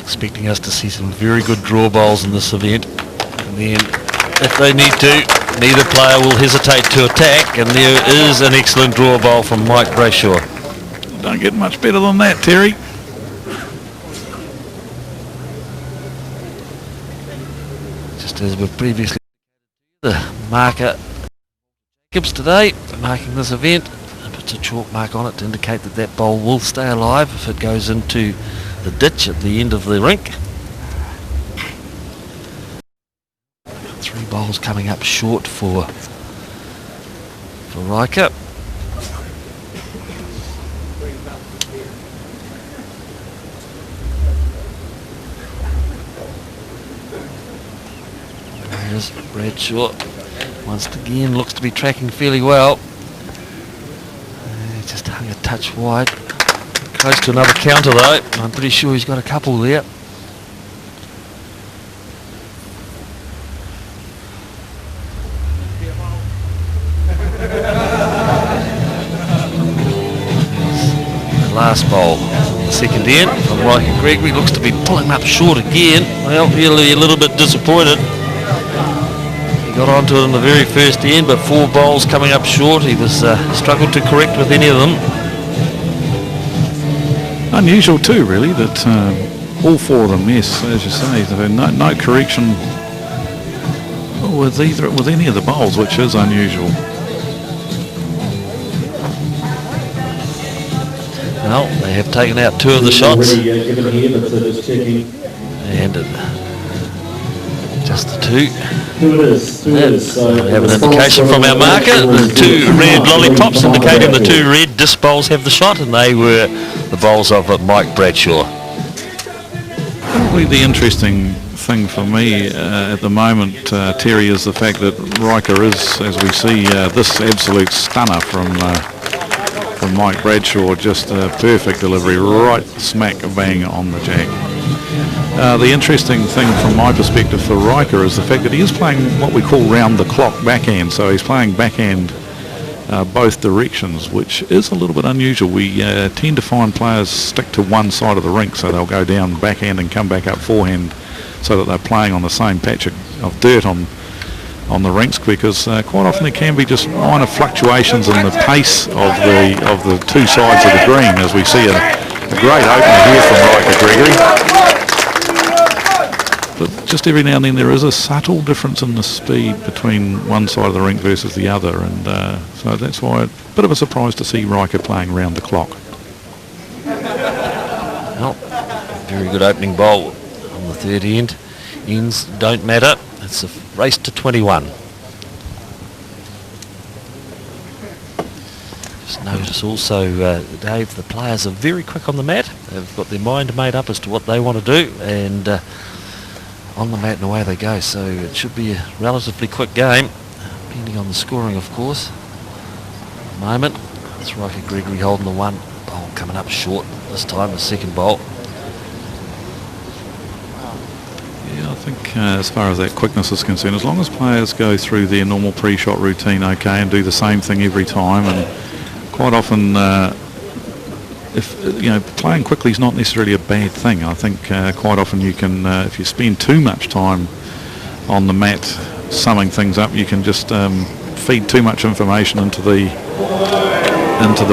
B: Expecting us to see some very good draw bowls in this event, and then if they need to, neither player will hesitate to attack, and there is an excellent draw bowl from Mike Brayshaw.
C: Don't get much better than that, Terry.
B: Just as we've previously the marker Jacobs today marking this event, puts a chalk mark on it to indicate that that bowl will stay alive if it goes into the ditch at the end of the rink. 3 bowls coming up short for Riker. There's Bradshaw. Once again looks to be tracking fairly well. Just hung a touch wide. Close to another counter though. I'm pretty sure he's got a couple there. last bowl. The second end from Riker Gregory looks to be pulling up short again. Well, he'll be a little bit disappointed. He got onto it in the very first end, but 4 bowls coming up short. He was struggled to correct with any of them.
C: Unusual too, really, that all 4 of them, yes, as you say, there no correction with any of the bowls, which is unusual.
B: Well, they have taken out 2 of the shots. And just the 2. We have an indication from our marker. The 2 red lollipops indicating the 2 red disc bowls have the shot, and they were the bowls of Mike Bradshaw.
C: Probably the interesting thing for me at the moment, Terry, is the fact that Riker is, as we see, this absolute stunner from Mike Bradshaw, just a perfect delivery, right smack bang on the jack. The interesting thing from my perspective for Riker is the fact that he is playing what we call round the clock backhand, so he's playing backhand both directions, which is a little bit unusual. We tend to find players stick to one side of the rink, so they'll go down backhand and come back up forehand, so that they're playing on the same patch of dirt on the rinks, because quite often there can be just minor fluctuations in the pace of the 2 sides of the green, as we see a great opener here from Riker Gregory. But just every now and then there is a subtle difference in the speed between one side of the rink versus the other, and so that's why a bit of a surprise to see Riker playing round the clock.
B: Well, very good opening bowl on the third end. Ends don't matter. It's a race to 21. Just notice also, Dave, the players are very quick on the mat. They've got their mind made up as to what they want to do, and on the mat and away they go. So it should be a relatively quick game, depending on the scoring, of course. At the moment, it's Riker Gregory holding the 1 bowl, coming up short this time, the second bowl.
C: Yeah, I think as far as that quickness is concerned, as long as players go through their normal pre-shot routine okay and do the same thing every time, and quite often if playing quickly is not necessarily a bad thing. I think quite often you can, if you spend too much time on the mat summing things up, you can just feed too much information into the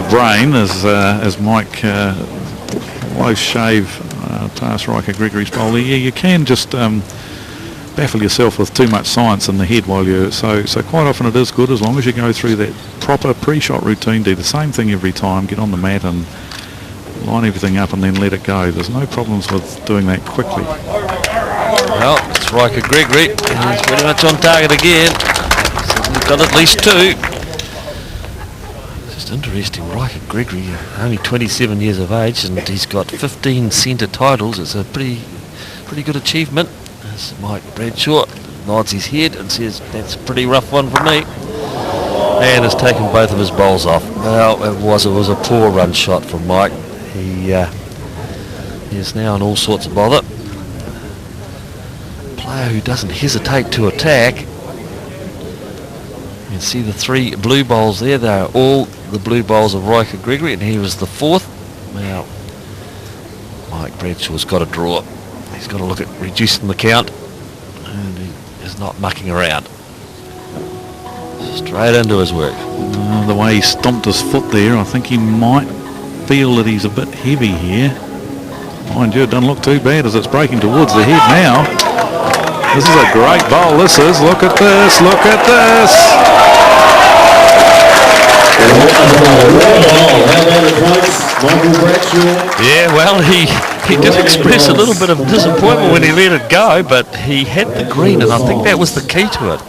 C: brain, as Mike close shave past Riker Gregory's bowl. Yeah, you can just baffle yourself with too much science in the head while you're so quite often it is good as long as you go through that proper pre-shot routine, do the same thing every time, get on the mat and line everything up and then let it go. There's no problems with doing that quickly.
B: Well, it's Riker Gregory, and he's pretty much on target again. He's got at least 2. Just interesting, Riker Gregory, only 27 years of age, and he's got 15 centre titles. It's a pretty good achievement. As Mike Bradshaw nods his head and says, that's a pretty rough one for me. And has taken both of his bowls off. Well, it was a poor run shot from Mike. He is now in all sorts of bother. A player who doesn't hesitate to attack. You can see the 3 blue bowls there. They are all the blue bowls of Riker Gregory, and he was the 4th. Now, Mike Bradshaw's got to draw. He's got to look at reducing the count, and he is not mucking around. Straight into his work.
C: The way he stomped his foot there, I think he might feel that he's a bit heavy here. Mind you, it doesn't look too bad as it's breaking towards the head now. This is a great bowl, this is. Look at this, look at this.
B: Yeah, well, he did express a little bit of disappointment when he let it go, but he had the green, and I think that was the key to it.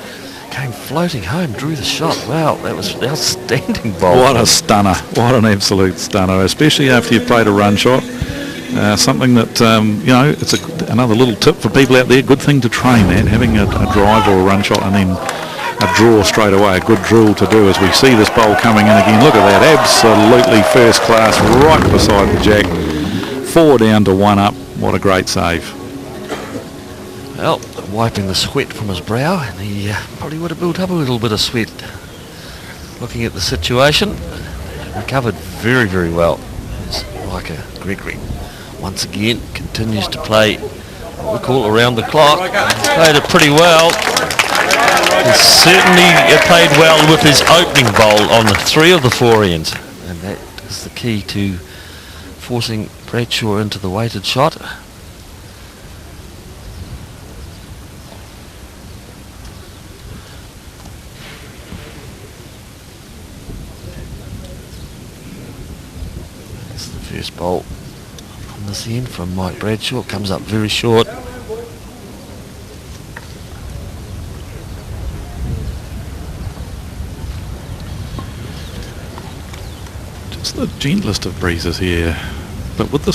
B: Came floating home, drew the shot. Wow, that was an outstanding bowl.
C: What a stunner. What an absolute stunner, especially after you've played a run shot. Something that, it's another little tip for people out there. Good thing to train that, having a drive or a run shot and then a draw straight away. A good drill to do as we see this bowl coming in again. Look at that, absolutely first class, right beside the jack. 4 down to 1 up. What a great save.
B: Well, wiping the sweat from his brow, and he probably would have built up a little bit of sweat. Looking at the situation, recovered very, very well. Riker Gregory once again continues to play what we call around the clock. He's played it pretty well. He's certainly played well with his opening bowl on 3 of the 4 ends, and that is the key to forcing Bradshaw into the weighted shot. That's the first bowl from this end from Mike Bradshaw. Comes up very short.
C: Just the gentlest of breezes here, but with the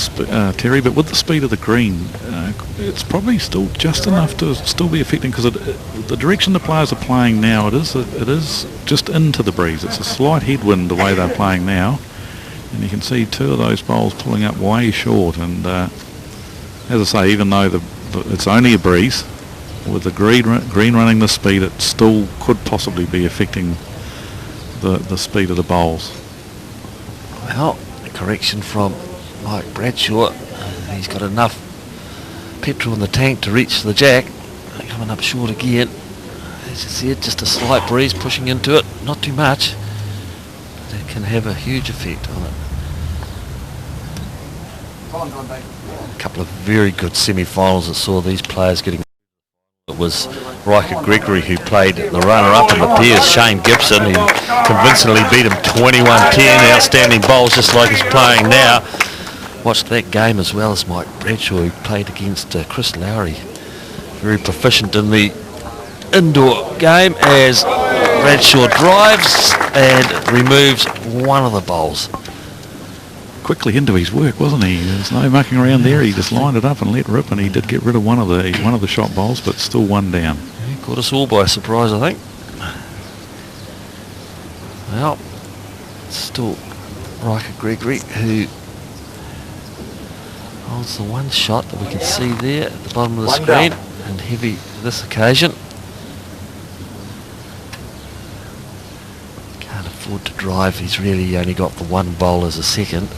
C: Terry, but with the speed of the green, it's probably still just enough to still be affecting, because the direction the players are playing now, it is just into the breeze. It's a slight headwind the way they're playing now, and you can see 2 of those bowls pulling up way short. And as I say, even though it's only a breeze, with the green running the speed, it still could possibly be affecting the speed of the bowls.
B: Well, a correction from Mike Bradshaw. He's got enough petrol in the tank to reach the jack. Coming up short again. As you said, just a slight breeze pushing into it. Not too much, but it can have a huge effect on it. A couple of very good semi-finals that saw these players getting. It was Riker Gregory who played the runner-up in the pairs, Shane Gibson, who convincingly beat him 21-10, outstanding bowls just like he's playing now. Watched that game as well as Mike Bradshaw, who played against Chris Lowry. Very proficient in the indoor game as Bradshaw drives and removes one of the bowls.
C: Quickly into his work, wasn't he? There's no mucking around there. He just lined it up and let rip, and he did get rid of one of the shot bowls, but still 1 down.
B: He caught us all by surprise, I think. Well, still Riker Gregory who holds the 1 shot that we can see there at the bottom of the screen, and heavy this occasion. Can't afford to drive. He's really only got the 1 bowl as a second.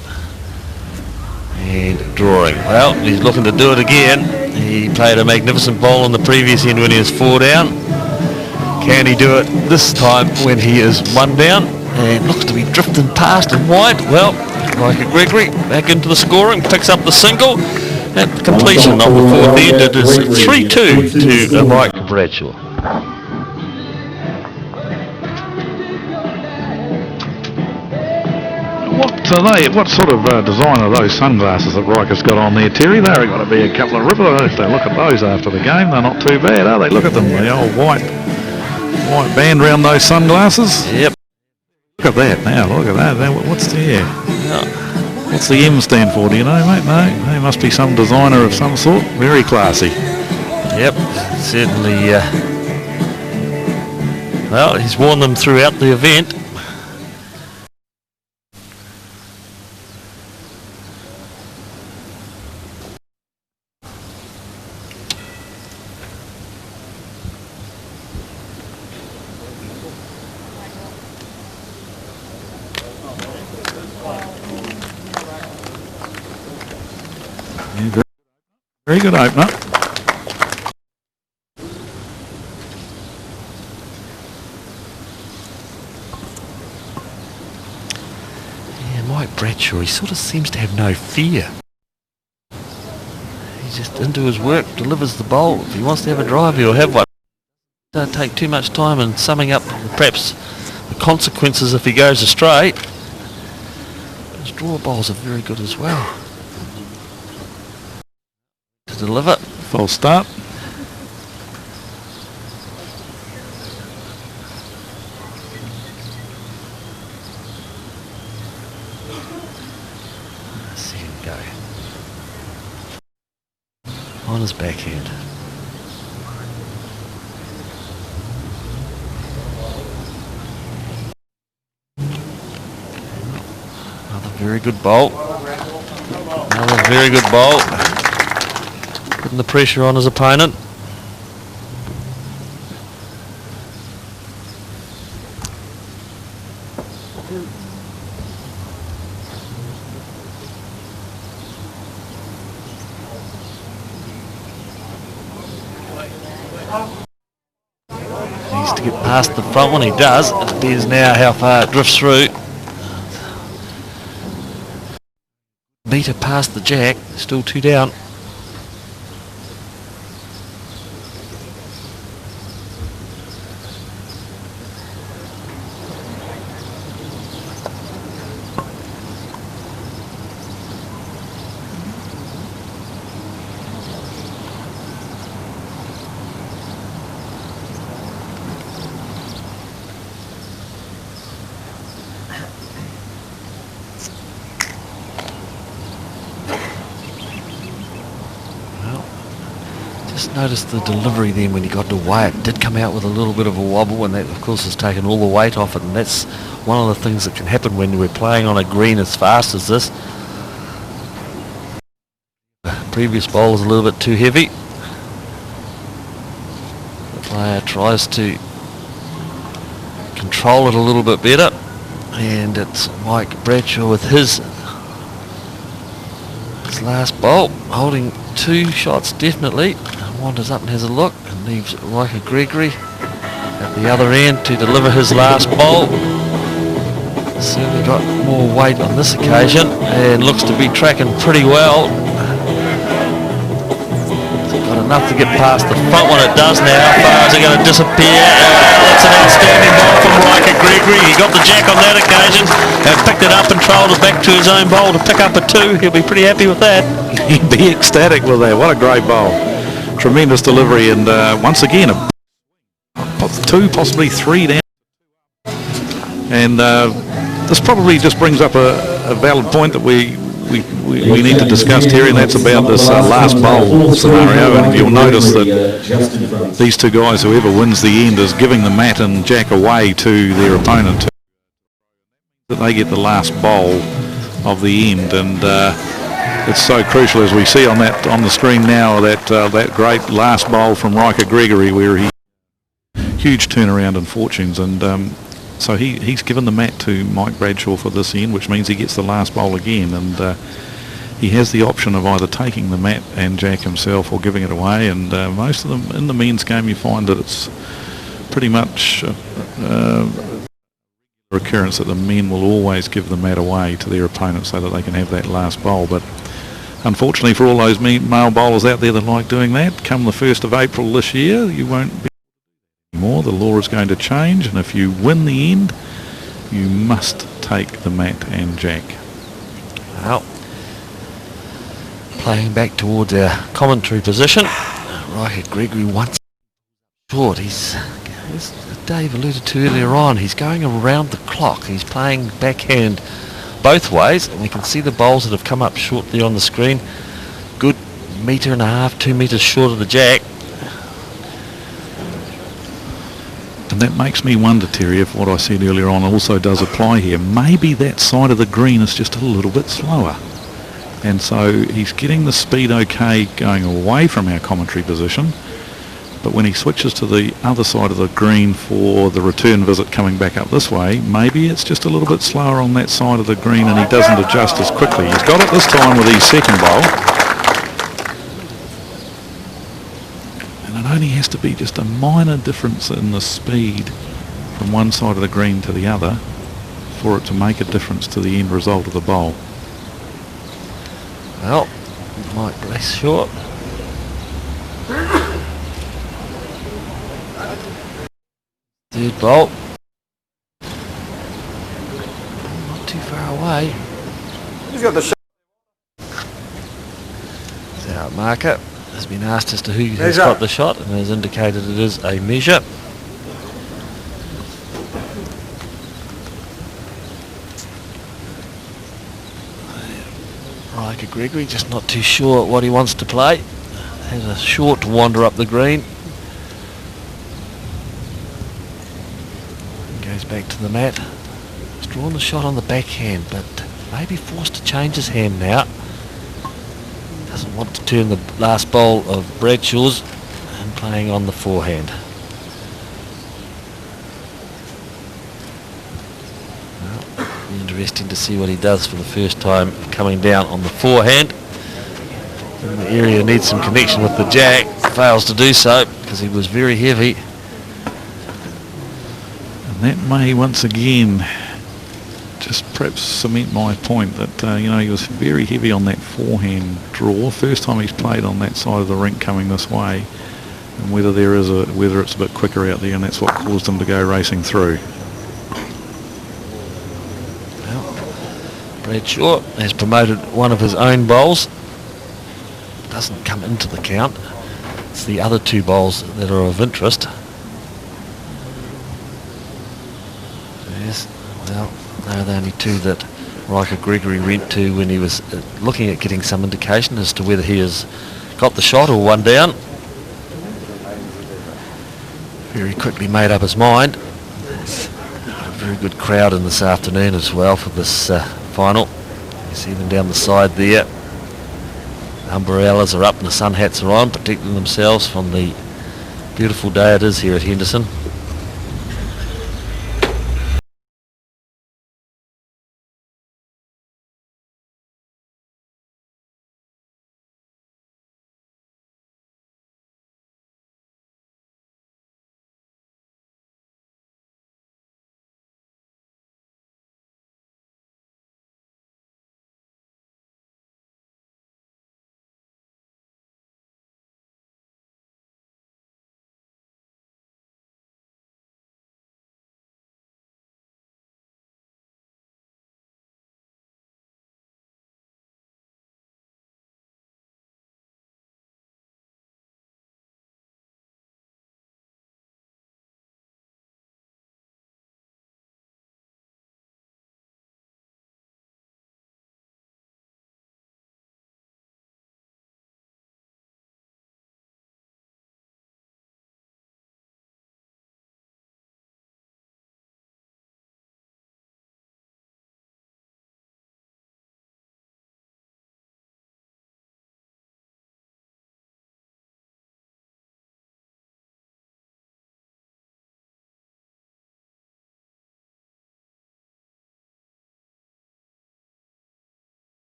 B: And drawing. Well, he's looking to do it again. He played a magnificent bowl on the previous end when he was 4 down. Can he do it this time when he is 1 down? And looks to be drifting past and wide. Well, Riker Gregory back into the scoring, picks up the single. At the completion of the 4th end, it is 3-2 to Mike Bradshaw.
C: What sort of design are those sunglasses that Riker's got on there, Terry? They've got to be a couple of rippers. If they look at those after the game, they're not too bad, are they? Look at them, the old white band around those sunglasses.
B: Yep.
C: Look at that now, look at that. What's there? What's the M stand for, do you know, mate? No, there must be some designer of some sort. Very classy.
B: Yep, certainly. Well, he's worn them throughout the event.
C: Very good opener.
B: Yeah, Mike Bradshaw, he sort of seems to have no fear. He's just into his work, delivers the bowl. If he wants to have a drive, he'll have one. Don't take too much time in summing up perhaps the consequences if he goes astray. His draw bowls are very good as well. To deliver.
C: False start.
B: Let's see him go. On his backhand. Another very good bowl. Another very good bowl. Putting the pressure on his opponent. Needs to get past the front one. He does. It appears now how far it drifts through. Meter past the jack. Still 2 down. Noticed the delivery then when he got away. It did come out with a little bit of a wobble, and that of course has taken all the weight off it, and that's one of the things that can happen when we're playing on a green as fast as this. The previous bowl is a little bit too heavy. The player tries to control it a little bit better, and it's Mike Bradshaw with his last bowl, holding 2 shots definitely. Wanders up and has a look and leaves Riker Gregory at the other end to deliver his last bowl. Certainly got more weight on this occasion and looks to be tracking pretty well. Got enough to get past the front one. It does now. How far is it going to disappear? That's an outstanding bowl from Riker Gregory. He got the jack on that occasion and picked it up and trailed it back to his own bowl to pick up a 2. He'll be pretty happy with that.
C: He'd be ecstatic with that. What a great bowl. Tremendous delivery, and once again, 2, possibly 3 down. And this probably just brings up a valid point that we need to discuss, Terry, and that's about this last bowl scenario. And you'll notice that these 2 guys, whoever wins the end, is giving the mat and jack away to their opponent. That they get the last bowl of the end, and it's so crucial, as we see on the screen now, that great last bowl from Riker Gregory, where he huge turnaround in fortunes, and so he's given the mat to Mike Bradshaw for this end, which means he gets the last bowl again, and he has the option of either taking the mat and jack himself or giving it away. And most of them in the men's game, you find that it's pretty much occurrence that the men will always give the mat away to their opponent so that they can have that last bowl. But unfortunately for all those male bowlers out there that like doing that, come the 1st of April this year, you won't be anymore. The law is going to change, and if you win the end, you must take the mat and jack.
B: Well, playing back towards our commentary position, Riker Gregory once short. He's, as Dave alluded to earlier on, he's going around the clock. He's playing backhand both ways, and we can see the bowls that have come up short there on the screen. Good 1.5 meters, 2 meters short of the jack.
C: And that makes me wonder, Terry, if what I said earlier on also does apply here. Maybe that side of the green is just a little bit slower. And so he's getting the speed okay going away from our commentary position. But when he switches to the other side of the green for the return visit coming back up this way, maybe it's just a little bit slower on that side of the green and he doesn't adjust as quickly. He's got it this time with his second bowl. And it only has to be just a minor difference in the speed from one side of the green to the other for it to make a difference to the end result of the bowl.
B: Well, Mike Bradshaw. Third bowl. Not too far away.
T: He's got the shot.
B: The out marker has been asked as to who has got the shot and has indicated it is a measure. Riker Gregory just not too sure what he wants to play. Has a short wander up the green. Goes back to the mat. He's drawn the shot on the backhand, but maybe forced to change his hand now. Doesn't want to turn the last bowl of Bradshaw's and playing on the forehand. Well, interesting to see what he does for the first time coming down on the forehand. In the area needs some connection with the jack. Fails to do so because he was very heavy.
C: that may once again just perhaps cement my point that you know, he was very heavy on that forehand draw. First time he's played on that side of the rink coming this way, and whether it's a bit quicker out there, and that's what caused him to go racing through.
B: Bradshaw has promoted one of his own bowls. Doesn't come into the count. It's the other two bowls that are of interest. Yes, well, they're the only two that Riker Gregory went to when he was looking at getting some indication as to whether he has got the shot or one down. Very quickly made up his mind. Got a very good crowd in this afternoon as well for this final. You see them down the side there. Umbrellas are up and the sun hats are on, protecting themselves from the beautiful day it is here at Henderson.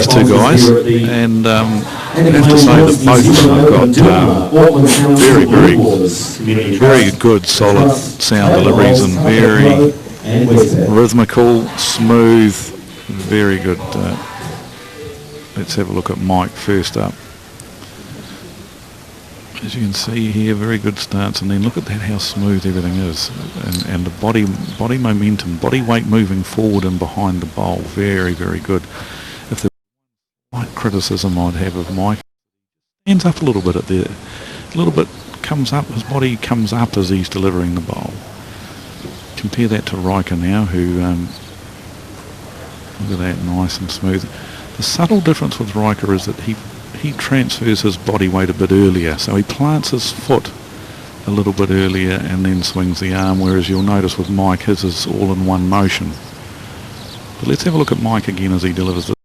C: Two guys, and I have to say that both of them have got very good solid sound deliveries and very rhythmical, smooth, very good. Let's have a look at Mike first up. As you can see here, very good stance, and then look at that, how smooth everything is, and the body momentum, body weight moving forward and behind the bowl, very good. If there's slight criticism I'd have of Mike, stands up a little bit comes up, his body comes up as he's delivering the bowl. Compare that to Riker now, who look at that, nice and smooth. The subtle difference with Riker is that he transfers his body weight a bit earlier, so he plants his foot a little bit earlier and then swings the arm, whereas you'll notice with Mike, his is all in one motion. But let's have a look at Mike again as he delivers this.